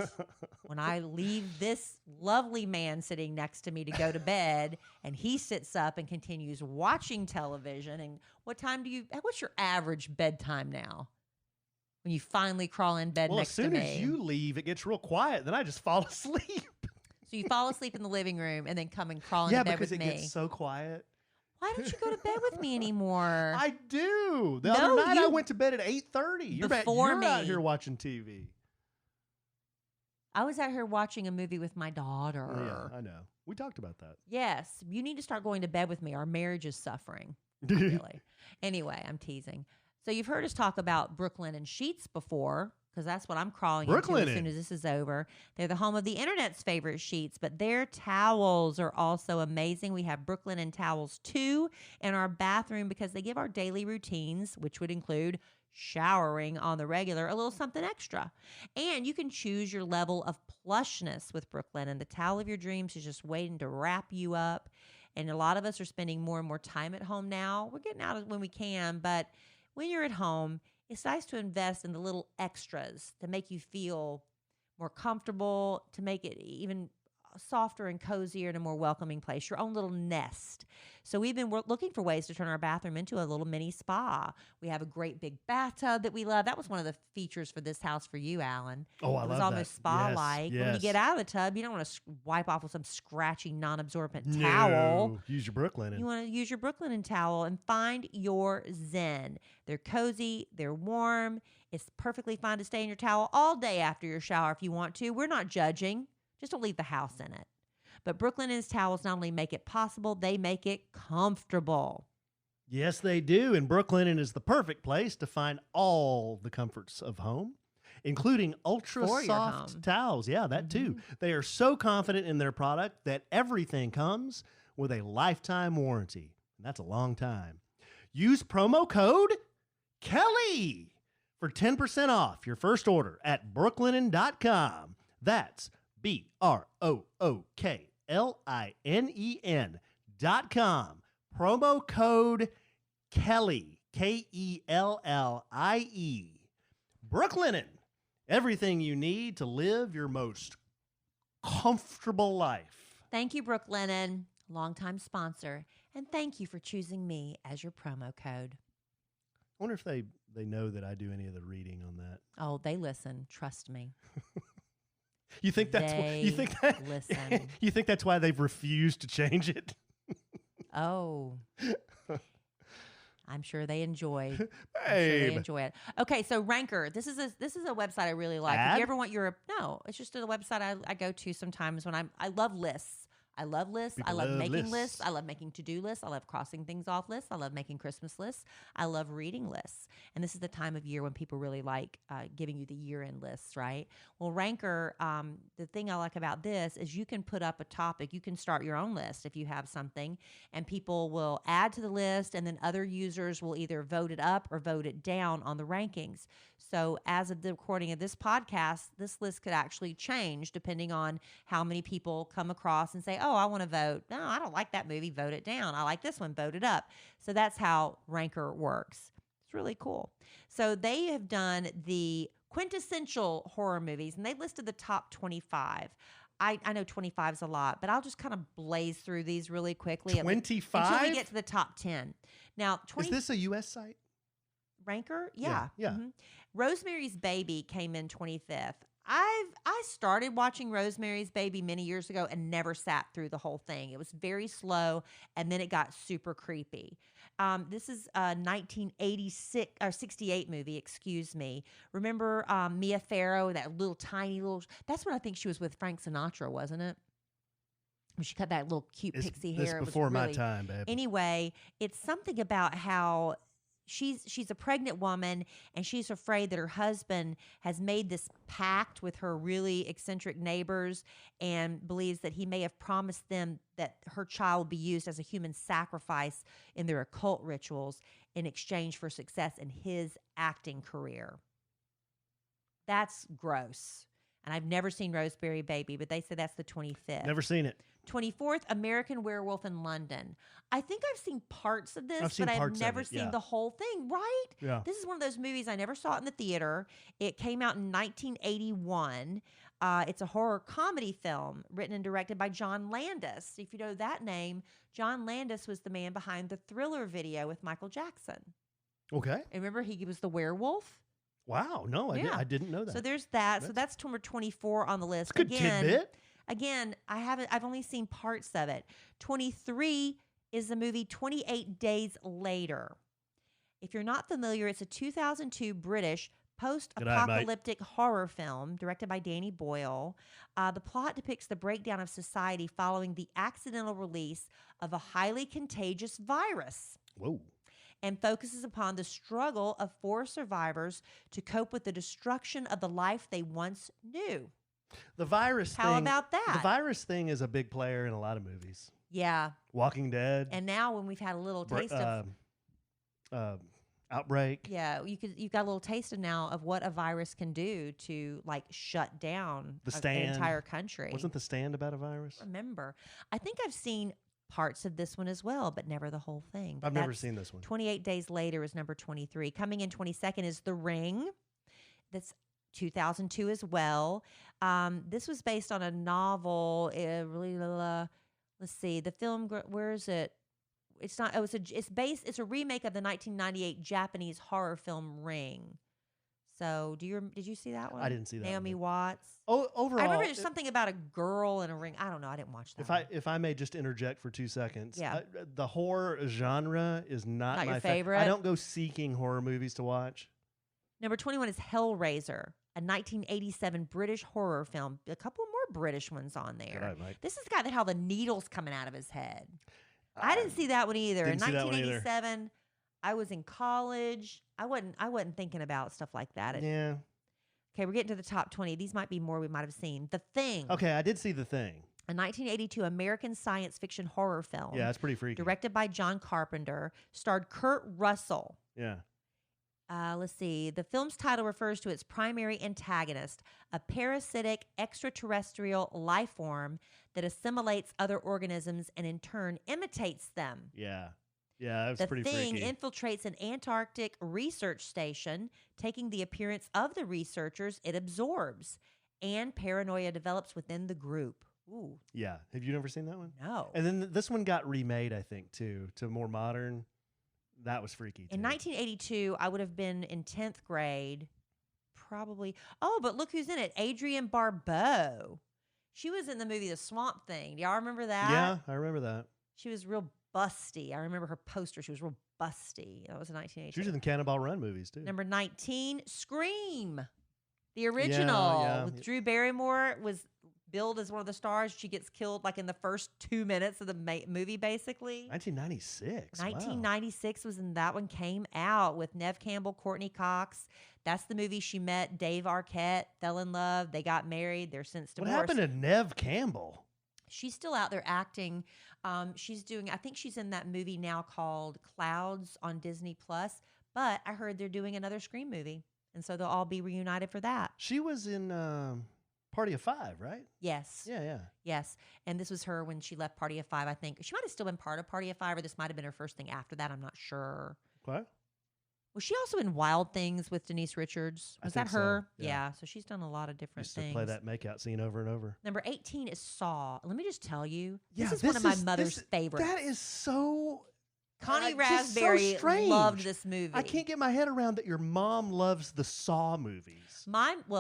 when I leave this lovely man sitting next to me to go to bed, and he sits up and continues watching television. And what's your average bedtime now? When you finally crawl in bed Well, next as soon to as me. you leave, it gets real quiet. Then I just fall asleep. So you fall asleep in the living room and then come and crawl Yeah, into bed because with it me. gets so quiet. Why don't you go to bed with me anymore? I do. The No, other night I you- went to bed at 8:30. You're Before out me. here watching TV. I was out here watching a movie with my daughter. Yeah, I know. We talked about that. Yes, you need to start going to bed with me. Our marriage is suffering. Not really. Anyway, I'm teasing. So you've heard us talk about Brooklyn and sheets before, because that's what I'm crawling into as soon as this is over. They're the home of the internet's favorite sheets, but their towels are also amazing. We have Brooklyn and towels too in our bathroom because they give our daily routines, which would include showering on the regular, a little something extra. And you can choose your level of plushness with Brooklyn, and the towel of your dreams is just waiting to wrap you up. And a lot of us are spending more and more time at home now. We're getting out when we can, but when you're at home, it's nice to invest in the little extras to make you feel more comfortable, to make it even softer and cozier and a more welcoming place, your own little nest. So we've been looking for ways to turn our bathroom into a little mini spa. We have a great big bathtub that we love. That was one of the features for this house for you, Alan. Oh, I It was love almost that. spa-like. Yes, When you yes. get out of the tub, you don't want to wipe off with some scratchy, non-absorbent No. towel. Use your Brooklyn. You want to use your Brooklyn towel and find your zen. They're cozy. They're warm. It's perfectly fine to stay in your towel all day after your shower if you want to. We're not judging. Just don't leave the house in it. But Brooklyn and his towels not only make it possible, they make it comfortable. Yes, they do. And Brooklinen is the perfect place to find all the comforts of home, including ultra For your soft home. towels. Yeah, that too. They are so confident in their product that everything comes with a lifetime warranty. And that's a long time. Use promo code Kelly for 10% off your first order at brooklinen.com. That's BROOKLINEN.com. Promo code Kelly, Kellie. Brooklinen, everything you need to live your most comfortable life. Thank you, Brooklinen, longtime sponsor. And thank you for choosing me as your promo code. I wonder if they know that I do any of the reading on that. Oh, they listen. Trust me. You think that's They you think that listen. you think that's why they've refused to change it? Oh. I'm sure they enjoy. I'm sure Babe. they enjoy it. Okay, so Ranker. This is a website I really like. If Ad? you ever want your it's just a website I go to sometimes when I love lists. I love lists. People I love love making lists. lists. I love making to-do lists. I love crossing things off lists. I love making Christmas lists. I love reading lists. And this is the time of year when people really like giving you the year-end lists, right? Well, Ranker, the thing I like about this is you can put up a topic. You can start your own list if you have something, and people will add to the list, and then other users will either vote it up or vote it down on the rankings. So as of the recording of this podcast, this list could actually change depending on how many people come across and say, oh, I want to vote. No, I don't like that movie. Vote it down. I like this one. Vote it up. So that's how Ranker works. It's really cool. So they have done the quintessential horror movies, and they listed the top 25. I know 25 is a lot, but I'll just kind of blaze through these really quickly. 25? Until we get to the top 10. Now, Is this a U.S. site? Ranker? Yeah. Yeah. Mhm. Rosemary's Baby came in 25th. I started watching Rosemary's Baby many years ago and never sat through the whole thing. It was very slow, and then it got super creepy. This is a 1986 or 68 movie, excuse me. Remember Mia Farrow, that little tiny little, that's when I think she was with Frank Sinatra, wasn't it? When she cut that little cute pixie This hair. It was before my really- time, babe. Anyway, it's something about how she's a pregnant woman, and she's afraid that her husband has made this pact with her really eccentric neighbors and believes that he may have promised them that her child will be used as a human sacrifice in their occult rituals in exchange for success in his acting career. That's gross. And I've never seen Rosemary Baby, but they say that's the 25th. Never seen it. 24th, American Werewolf in London. I think I've seen parts of this, I've but I've parts of never it, seen yeah. the whole thing, right? Yeah. This is one of those movies I never saw it in the theater. It came out in 1981. It's a horror comedy film written and directed by John Landis. If you know that name, John Landis was the man behind the Thriller video with Michael Jackson. Okay. And remember, he was the werewolf? Wow. No, I didn't know that. So there's that. So that's number 24 on the list. Good tidbit. Again, I've only seen parts of it. 23 is the movie 28 Days Later. If you're not familiar, it's a 2002 British post-apocalyptic horror film directed by Danny Boyle. The plot depicts the breakdown of society following the accidental release of a highly contagious virus. Whoa. And focuses upon the struggle of 4 survivors to cope with the destruction of the life they once knew. The virus thing. How about that? The virus thing is a big player in a lot of movies. Yeah. Walking Dead. And now when we've had a little taste of Outbreak. Yeah, you've got a little taste of now of what a virus can do to like shut down The an Stand. entire country. Wasn't The Stand about a virus? Remember, I think I've seen parts of this one as well, but never the whole thing. But I've never that's seen this one. 28 Days Later is number 23. Coming in 22nd is The Ring. That's 2002 as well. This was based on a novel. Let's see. The film, where is it? It's not. It's a remake of the 1998 Japanese horror film Ring. So, did you see that one? I didn't see that Naomi one. Watts. Oh, overall, I remember there's something about a girl in a ring. I don't know. I didn't watch that. If I may just interject for 2 seconds, Yeah. The horror genre is not your my favorite? I don't go seeking horror movies to watch. Number 21 is Hellraiser, a 1987 British horror film. A couple more British ones on there. Right, Mike. This has got how the needle's coming out of his head. I didn't see that one either. In didn't see that one either. 1987, I was in college. I wasn't thinking about stuff like that. Yeah. Okay, we're getting to the top 20. These might be more we might have seen. The Thing. Okay, I did see The Thing. A 1982 American science fiction horror film. Yeah, it's pretty freaky. Directed by John Carpenter. Starred Kurt Russell. Yeah. Let's see. The film's title refers to its primary antagonist, a parasitic extraterrestrial life form that assimilates other organisms and in turn imitates them. Yeah. Yeah, that was The pretty Thing freaky. infiltrates an Antarctic research station, taking the appearance of the researchers it absorbs, and paranoia develops within the group. Ooh, Yeah. Have you never seen that one? no. And then this one got remade, I think, too, to more modern. That was freaky, too. In 1982, I would have been in 10th grade, probably. Oh, but look who's in it. Adrienne Barbeau. She was in the movie The Swamp Thing. Do y'all remember that? Yeah, I remember that. She was real busty. I remember her poster. She was real busty. That was in 1982. She was in the Cannonball Run movies, too. Number 19, Scream. The original yeah. with Drew Barrymore was billed as one of the stars. She gets killed like in the first 2 minutes of the movie, basically. 1996. 1996 was when that one came out with Neve Campbell, Courtney Cox. That's the movie she met Dave Arquette, fell in love. They got married. They're since What divorced. happened to Neve Campbell? She's still out there acting. She's doing, I think she's in that movie now called Clouds on Disney Plus. But I heard they're doing another Scream movie. And so they'll all be reunited for that. She was in Party of Five, right? Yes. Yeah. Yes. And this was her when she left Party of Five, I think. She might have still been part of Party of Five, or this might have been her first thing after that. I'm not sure. What? Was she also in Wild Things with Denise Richards? Was that think so, her? yeah. So she's done a lot of different Used to things. play that makeout scene over and over. Number 18 is Saw. Let me just tell you, Yeah, this is one of my mother's favorites. That is so... Connie just so Raspberry strange. loved this movie. I can't get my head around that your mom loves the Saw movies.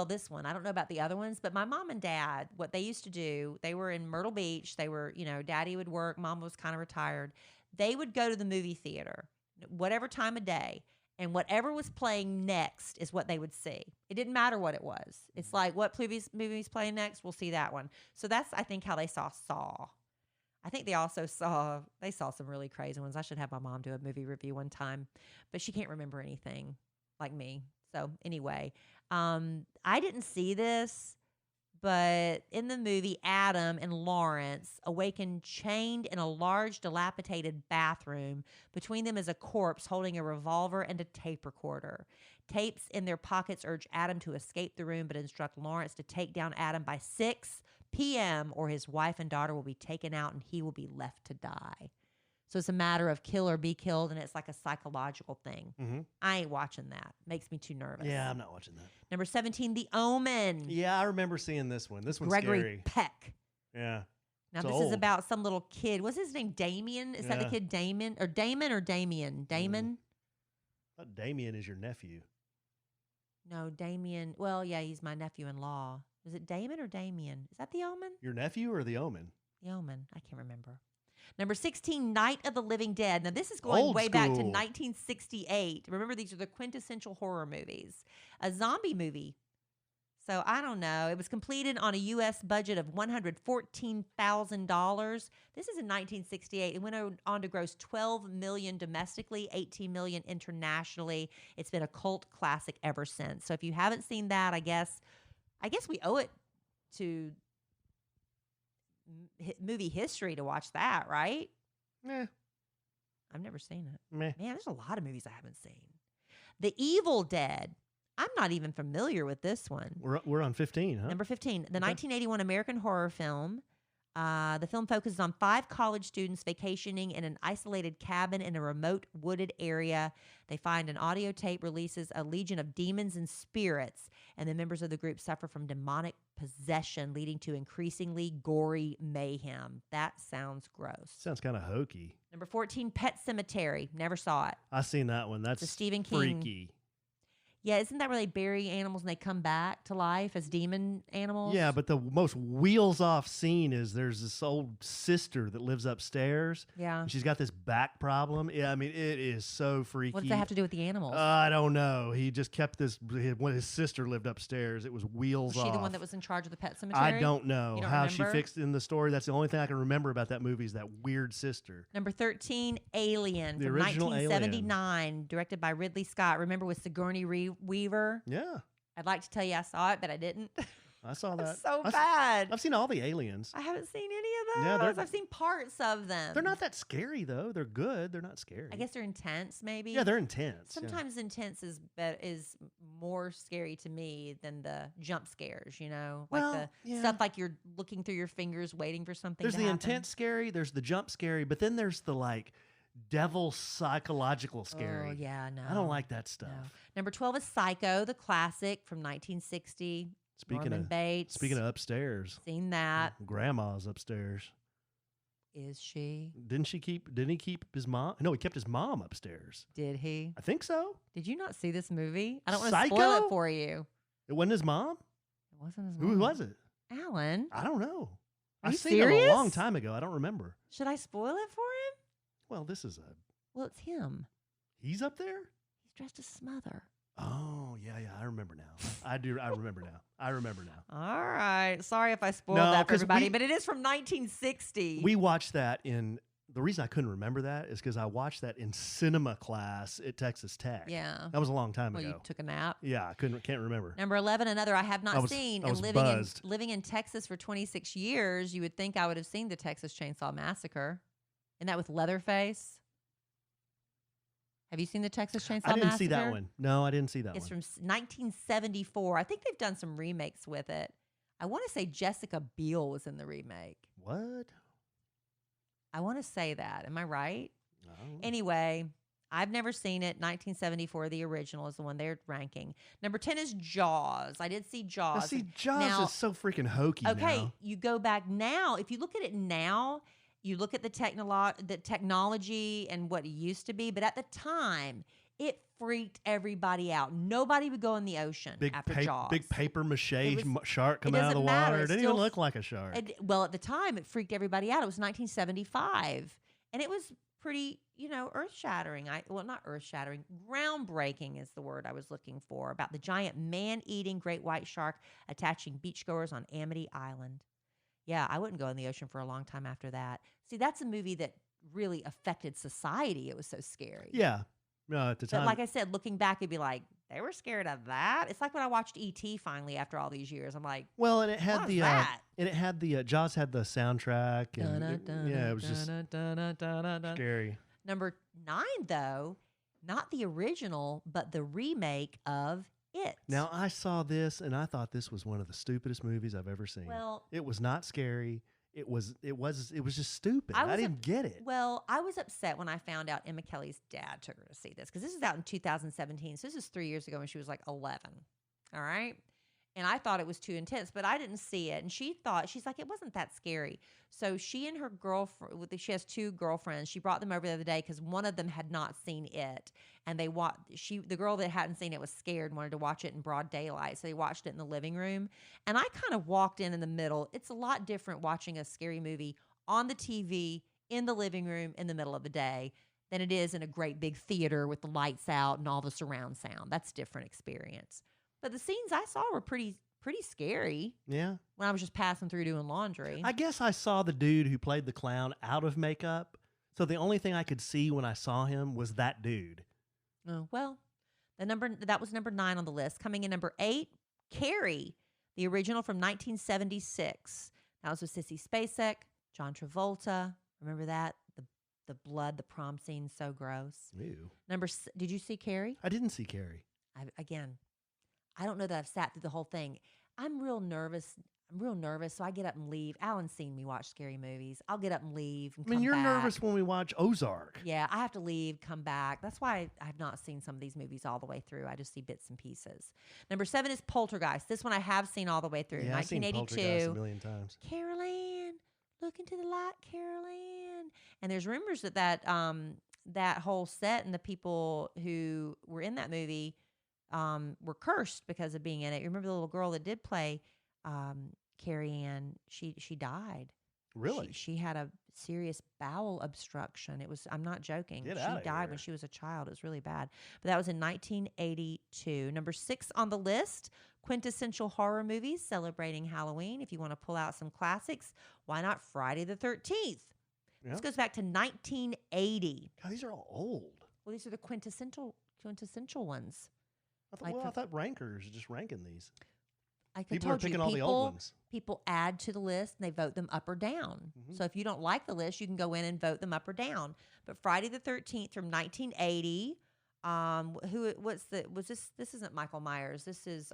This one, I don't know about the other ones, but my mom and dad, what they used to do, they were in Myrtle Beach. They were, daddy would work. Mom was kind of retired. They would go to the movie theater, whatever time of day, and whatever was playing next is what they would see. It didn't matter what it was. It's like, what movie's playing next? We'll see that one. So that's, I think, how they saw Saw. I think they also saw some really crazy ones. I should have my mom do a movie review one time, but she can't remember anything like me. So anyway, I didn't see this, But in the movie, Adam and Lawrence awaken chained in a large, dilapidated bathroom. Between them is a corpse holding a revolver and a tape recorder. Tapes in their pockets urge Adam to escape the room, but instruct Lawrence to take down Adam by 6 p.m. or his wife and daughter will be taken out and he will be left to die. So it's a matter of kill or be killed, and it's like a psychological thing. Mm-hmm. I ain't watching that. Makes me too nervous. Yeah, I'm not watching that. Number 17, The Omen. Yeah, I remember seeing this one. This one's Gregory scary. Peck. Yeah. Now, It's this old. is about some little kid. What's his name? Damien? Is that the Yeah. kid Damon? Or Damon or Damien? Damon? I thought Damien is your nephew. No, Damien. Well, yeah, he's my nephew-in-law. Is it Damon or Damien? Is that The Omen? Your nephew or the Omen? The Omen. I can't remember. Number 16, Night of the Living Dead. Now, this is going Old way back to school. 1968. Remember, these are the quintessential horror movies. A zombie movie. So, I don't know. It was completed on a U.S. budget of $114,000. This is in 1968. It went on to gross $12 million domestically, $18 million internationally. It's been a cult classic ever since. So, if you haven't seen that, I guess we owe it to movie history to watch that, right? Eh, I've never seen it. meh. Man, there's a lot of movies I haven't seen. The Evil Dead. I'm not even familiar with this one. We're on 15, huh? Number 15, the 1981 American horror film. The film focuses on 5 college students vacationing in an isolated cabin in a remote wooded area. They find an audio tape releases a legion of demons and spirits, and the members of the group suffer from demonic possession, leading to increasingly gory mayhem. That sounds gross. Sounds kind of hokey. Number 14, Pet Cemetery. Never saw it. I seen that one. That's It's a Stephen King. freaky. Yeah, isn't that where they bury animals and they come back to life as demon animals? Yeah, but the most wheels off scene is there's this old sister that lives upstairs. Yeah. And she's got this back problem. Yeah, I mean, it is so freaky. What does that have to do with the animals? I don't know. He just kept this. When his sister lived upstairs, it was wheels Was she off. the one that was in charge of the pet cemetery? I don't know You don't how she remember? fixed it in the story. That's the only thing I can remember about that movie is that weird sister. Number 13, Alien The from original 1979, directed by Ridley Scott. Remember with Sigourney Weaver? Yeah, I'd like to tell you I saw it, but I didn't. I saw that. That's so I've- bad. I've seen all the aliens. I haven't seen any of those. Yeah, they're- I've seen parts of them. They're not that scary though. They're good. They're not scary. I guess they're intense, maybe. Yeah, they're intense. yeah. Sometimes intense is more scary to me than the jump scares, you know? Like Well, the yeah. stuff like you're looking through your fingers waiting for something There's to the happen. intense scary. There's the jump scary. But then there's the like devil psychological scary. Oh, yeah, no. I don't like that stuff. No. Number 12 is Psycho, the classic from 1960. Norman Bates. Speaking of upstairs, Seen that. Grandma's upstairs. Is she? Didn't he keep his mom? No, he kept his mom upstairs. Did he? I think so. Did you not see this movie? I don't want to spoil Psycho? it for you. It wasn't his mom. It wasn't his Who mom. was it? Alan. I don't know. Are I you seen it a serious? long time ago. I don't remember. Should I spoil it for him? Well, this is a. Well, it's him. He's up there. He's dressed as Smother. Oh yeah. I remember now. I do. I remember now. I remember now. All right. Sorry if I spoiled No, that for 'cause everybody, we- but it is from 1960. We watched that in. The reason I couldn't remember that is because I watched that in cinema class at Texas Tech. Yeah. That was a long time Well, ago. you took a nap. Yeah, I can't remember. Number 11, another I have not I was- seen. I was and buzzed. living in Texas for 26 years, you would think I would have seen the Texas Chainsaw Massacre. Isn't that with Leatherface? Have you seen the Texas Chainsaw Massacre? I didn't see that one. No, I didn't see that It's one. from 1974. I think they've done some remakes with it. I want to say Jessica Biel was in the remake. What? I want to say that. Am I right? I don't know. Anyway, I've never seen it. 1974, the original is the one they're ranking. Number 10 is Jaws. I did see Jaws. Now, see, Jaws Now- is so freaking hokey Okay, now. you go back now. If you look at it now, you look at the technology and what it used to be. But at the time, it freaked everybody out. Nobody would go in the ocean after Jaws. Big paper mache It was- shark it coming out of the doesn't matter. water. It It's didn't even still- look like a shark. Well, at the time, it freaked everybody out. It was 1975. And it was pretty, earth-shattering. Well, not earth-shattering. Groundbreaking is the word I was looking for, about the giant man-eating great white shark attaching beachgoers on Amity Island. Yeah, I wouldn't go in the ocean for a long time after that. See, that's a movie that really affected society. It was so scary. Yeah. No, at the But time. like I said, looking back, it'd be like, they were scared of that. It's like when I watched E.T. finally after all these years. I'm like, Well, and it had What is the that? and it had the Jaws had the soundtrack, and it was just scary. Number 9, though, not the original, but the remake of It. Now I saw this, and I thought this was one of the stupidest movies I've ever seen. Well, it was not scary. It was just stupid. I I was didn't get it. Well, I was upset when I found out Emma Kelly's dad took her to see this because this is out in 2017. So this is 3 years ago when she was like 11. All right. And I thought it was too intense, but I didn't see it. And she's like, it wasn't that scary. So she and her girlfriend, she has 2 girlfriends. She brought them over the other day because one of them had not seen it. And the girl that hadn't seen it was scared and wanted to watch it in broad daylight. So they watched it in the living room. And I kind of walked in the middle. It's a lot different watching a scary movie on the TV in the living room in the middle of the day than it is in a great big theater with the lights out and all the surround sound. That's a different experience. But the scenes I saw were pretty scary. Yeah. When I was just passing through doing laundry. I guess I saw the dude who played the clown out of makeup. So the only thing I could see when I saw him was that dude. Oh, well, that was number 9 on the list. Coming in number 8, Carrie, the original from 1976. That was with Sissy Spacek, John Travolta. Remember that? The blood, the prom scene, so gross. Ew. Did you see Carrie? I didn't see Carrie. I don't know that I've sat through the whole thing. I'm real nervous, so I get up and leave. Alan's seen me watch scary movies. I'll get up and leave and come you're back. nervous when we watch Ozark. Yeah, I have to leave, come back. That's why I've not seen some of these movies all the way through. I just see bits and pieces. Number 7 is Poltergeist. This one I have seen all the way through. Yeah, I've seen 1982. Poltergeist a million times. Carol Ann, look into the light, Carol Ann. And there's rumors that whole set and the people who were in that movie were cursed because of being in it. You remember the little girl that did play Carrie Ann? She died. Really? She had a serious bowel obstruction. I'm not joking. Get She outta died here. when she was a child. It was really bad. But that was in 1982. Number 6 on the list, quintessential horror movies celebrating Halloween. If you want to pull out some classics, why not Friday the 13th? Yeah. This goes back to 1980. God, these are all old. Well, these are the quintessential ones. I thought rankers are just ranking these. People are picking all the old ones. People add to the list and they vote them up or down. Mm-hmm. So if you don't like the list, you can go in and vote them up or down. But Friday the 13th from 1980, this isn't Michael Myers. This is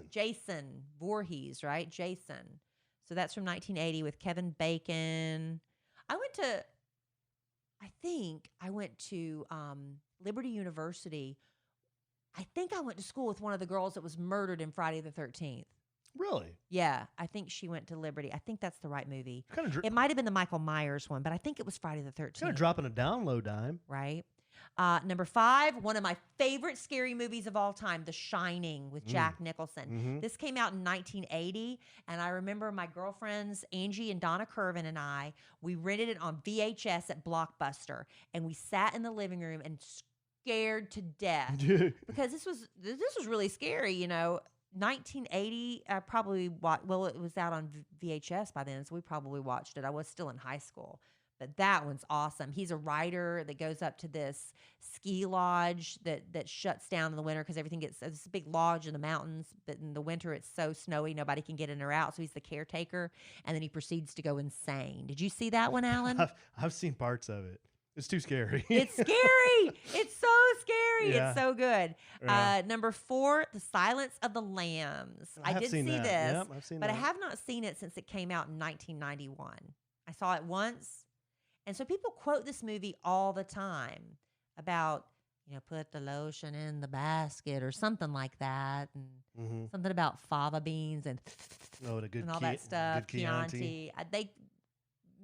Jason Voorhees, right? Jason. So that's from 1980 with Kevin Bacon. I went to Liberty University. I think I went to school with one of the girls that was murdered in Friday the 13th. Really? Yeah, I think she went to Liberty. I think that's the right movie. It might have been the Michael Myers one, but I think it was Friday the 13th. Kind of dropping a down low dime. Right. Number 5, one of my favorite scary movies of all time, The Shining with Jack Nicholson. Mm-hmm. This came out in 1980, and I remember my girlfriends, Angie and Donna Curvin and I, we rented it on VHS at Blockbuster, and we sat in the living room and scared to death because this was really scary, 1980, I probably watched, well, it was out on VHS by then, so we probably watched it. I was still in high school, but that one's awesome. He's a writer that goes up to this ski lodge that shuts down in the winter because it's this big lodge in the mountains, but in the winter it's so snowy nobody can get in or out, so he's the caretaker, and then he proceeds to go insane. Did you see that one, Alan? I've seen parts of it. It's too scary. It's scary. It's so scary. Yeah. It's so good. Yeah. Number 4, The Silence of the Lambs. I did see this, Yep, I've seen but that. I have not seen it since it came out in 1991. I saw it once. And so people quote this movie all the time about, put the lotion in the basket or something like that. And something about fava beans and the good and all that stuff. Good Chianti.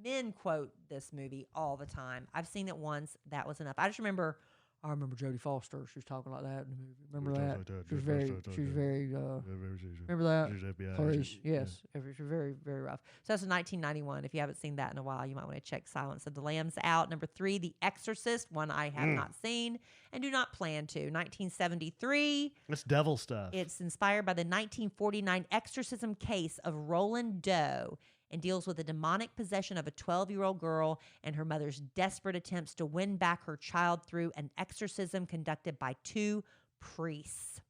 Men quote this movie all the time. I've seen it once. That was enough. I remember Jodie Foster. She was talking like that in the movie. Remember that? She was very, remember that? Clarice, yes. She was very, very rough. So that's in 1991. If you haven't seen that in a while, you might want to check Silence of the Lambs out. Number 3, The Exorcist, one I have not seen and do not plan to. 1973. It's devil stuff. It's inspired by the 1949 exorcism case of Roland Doe and deals with the demonic possession of a 12-year-old girl and her mother's desperate attempts to win back her child through an exorcism conducted by 2 priests.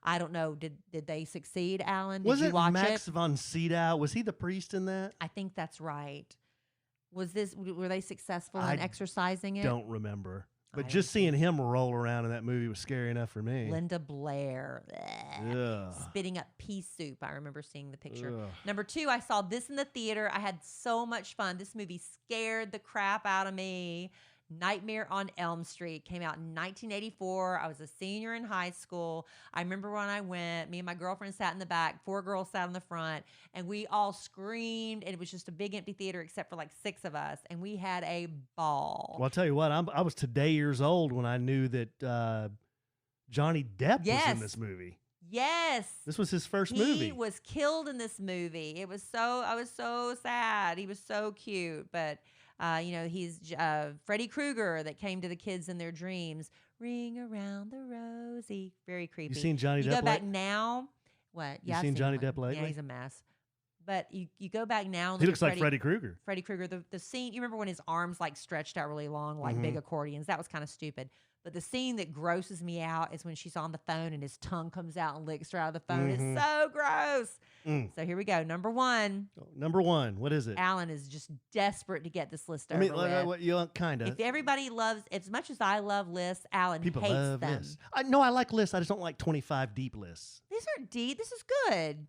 I don't know. Did they succeed, Alan? Did Was you it watch Max it? von Sydow? Was he the priest in that? I think that's right. Were they successful I in exercising it? Don't remember. I But don't just seeing him roll around in that movie was scary enough for me. Linda Blair. Ugh. Spitting up pea soup. I remember seeing the picture. Ugh. Number 2, I saw this in the theater. I had so much fun. This movie scared the crap out of me. Nightmare on Elm Street came out in 1984. I was a senior in high school. I remember when I went, me and my girlfriend sat in the back, 4 girls sat in the front, and we all screamed, and it was just a big empty theater except for like 6 of us, and we had a ball. Well, I'll tell you what, I was today years old when I knew that Johnny Depp was in this movie. Yes. This was his first movie. He was killed in this movie. I was so sad. He was so cute, but he's Freddy Krueger that came to the kids in their dreams. Ring around the rosy. Very creepy. You seen Johnny Depp? You go back now. What? You I've seen Johnny him. Depp lately? Yeah, he's a mess. But you go back now. And He look looks at like Freddy Krueger. Freddy Krueger. The scene. You remember when his arms like stretched out really long, like big accordions? That was kind of stupid. But the scene that grosses me out is when she's on the phone and his tongue comes out and licks her out of the phone. It's so gross. So here we go. Number 1. Number 1. What is it? Alan is just desperate to get this list over I mean, with. kind of. If everybody loves, as much as I love lists, Alan People hates love them. lists. I like lists. I just don't like 25 deep lists. These aren't deep. This is good.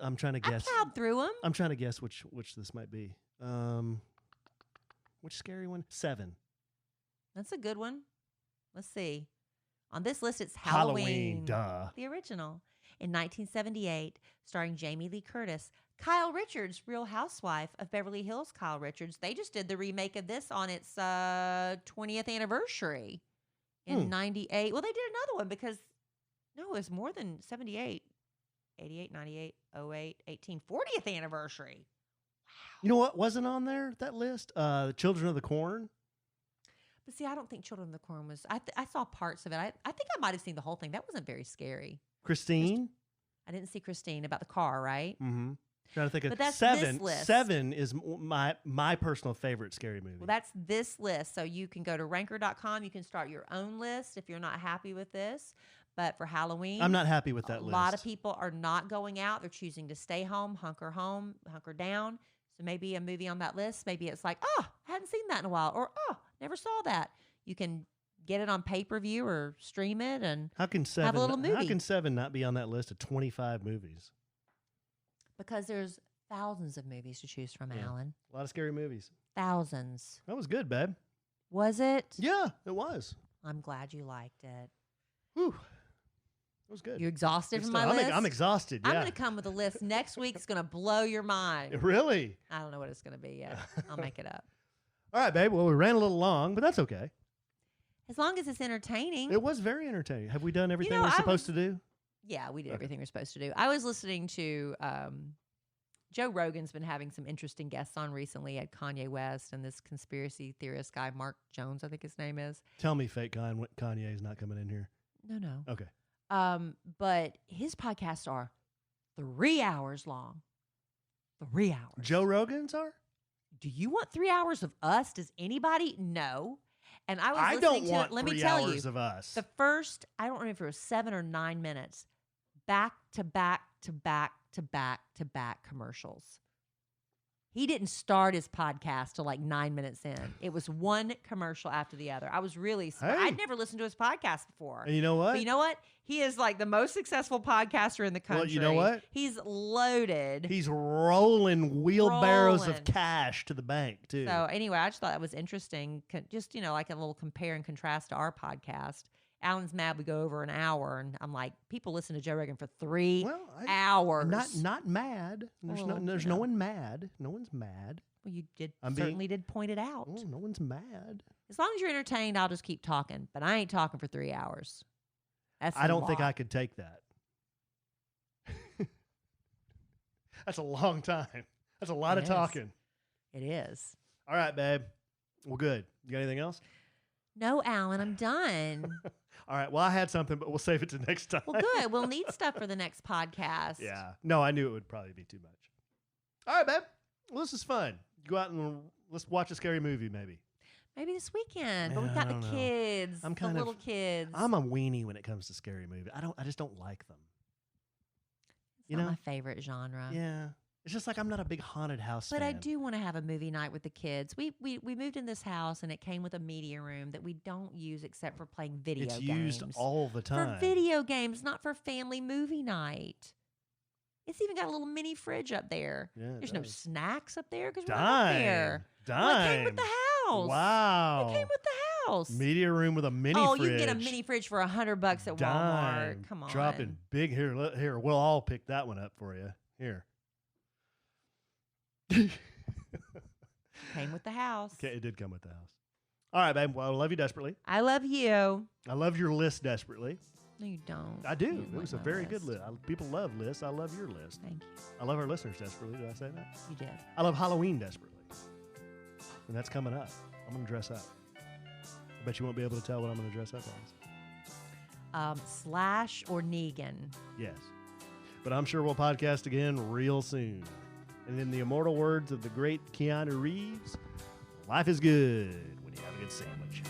I'm trying to I guess. plowed through them. I'm trying to guess which this might be. Which scary one? 7. That's a good one. Let's see. On this list, it's Halloween. Duh. The original. In 1978, starring Jamie Lee Curtis. Kyle Richards, Real Housewife of Beverly Hills, Kyle Richards. They just did the remake of this on its 20th anniversary in 98. Well, they did another one because, no, it was more than 78. 88, 98, 08, 18, 40th anniversary. Wow. You know what wasn't on there, that list? Children of the Corn. But see, I don't think Children of the Corn was. I saw parts of it. I think I might have seen the whole thing. That wasn't very scary. Christine. I didn't see Christine about the car, right? Mm-hmm. Trying to think of But that's 7. this list. 7 is my personal favorite scary movie. Well, that's this list. So you can go to ranker.com. You can start your own list if you're not happy with this. But for Halloween, I'm not happy with that list. A lot of people are not going out. They're choosing to stay home, hunker down. So maybe a movie on that list, maybe it's like, oh, I hadn't seen that in a while. Or, oh, never saw that. You can get it on pay-per-view or stream it and how can 7 have a little movie. How can 7 not be on that list of 25 movies? Because there's thousands of movies to choose from, Yeah. Alan. A lot of scary movies. Thousands. That was good, babe. Was it? Yeah, it was. I'm glad you liked it. Whew. It was good. You exhausted Good from my stuff. list? I'm exhausted, yeah. I'm going to come with a list next week. It's going to blow your mind. Really? I don't know what it's going to be yet. I'll make it up. All right, babe. Well, we ran a little long, but that's okay. As long as it's entertaining. It was very entertaining. Have we done everything know, we're supposed to do? Yeah, we did Okay. everything we're supposed to do. I was listening to Joe Rogan's been having some interesting guests on recently at Kanye West and this conspiracy theorist guy, Mark Jones, I think his name is. Tell me fake Kanye is not coming in here. No. Okay. But his podcasts are 3 hours long. 3 hours. Joe Rogan's are? Do you want 3 hours of us? Does anybody? No. And I was I listening don't to want it. Let me 3 tell hours you, of us. the first, I don't remember if it was 7 or 9 minutes, back to back to back to back to back commercials. He didn't start his podcast till like 9 minutes in. It was one commercial after the other. I was really, I'd never listened to his podcast before. And you know what? But you know what? He is like the most successful podcaster in the country. Well, you know what? He's loaded. He's rolling wheelbarrows of cash to the bank, too. So anyway, I just thought that was interesting. Just, like a little compare and contrast to our podcast. Alan's mad we go over an hour, and I'm like, people listen to Joe Rogan for 3 hours. Not mad. There's no one mad. No one's mad. Well, you certainly did point it out. Oh, no one's mad. As long as you're entertained, I'll just keep talking. But I ain't talking for 3 hours. I don't think I could take that. That's a long time. That's a lot of talking. It is. All right, babe. Well, good. You got anything else? No, Alan, I'm done. All right. Well, I had something, but we'll save it to next time. Well, good. We'll need stuff for the next podcast. Yeah. No, I knew it would probably be too much. All right, babe. Well, this is fun. Go out and let's watch a scary movie, maybe. Maybe this weekend. But we've Yeah, got I don't the know. kids, I'm the kind of- little kids. I'm a weenie when it comes to scary movies. I just don't like them. It's not my favorite genre. Yeah. It's just like I'm not a big haunted house But fan. I do want to have a movie night with the kids. We moved in this house and it came with a media room that we don't use except for playing video It's games. used all the time. For video games, not for family movie night. It's even got a little mini fridge up there. Yeah, it There's no does. snacks up there because we're not there. Dime. Well, it came with the house. Wow. It came with the house. Media room with a mini oh, fridge. you can get a mini fridge for $100 at Walmart. Dime. Come on. Dropping big here. Here, we'll all pick that one up for you. Here. Came with the house. Okay, it did come with the house. All right, babe. Well, I love you desperately. I love you. I love your list desperately. No, you don't. I do. You It like was a my very good list. People love lists. I love your list. Thank you. I love our listeners desperately. Did I say that? You did. I love Halloween desperately. And that's coming up. I'm going to dress up. I bet you won't be able to tell what I'm going to dress up as. Slash or Negan. Yes. But I'm sure we'll podcast again real soon. And in the immortal words of the great Keanu Reeves, life is good when you have a good sandwich.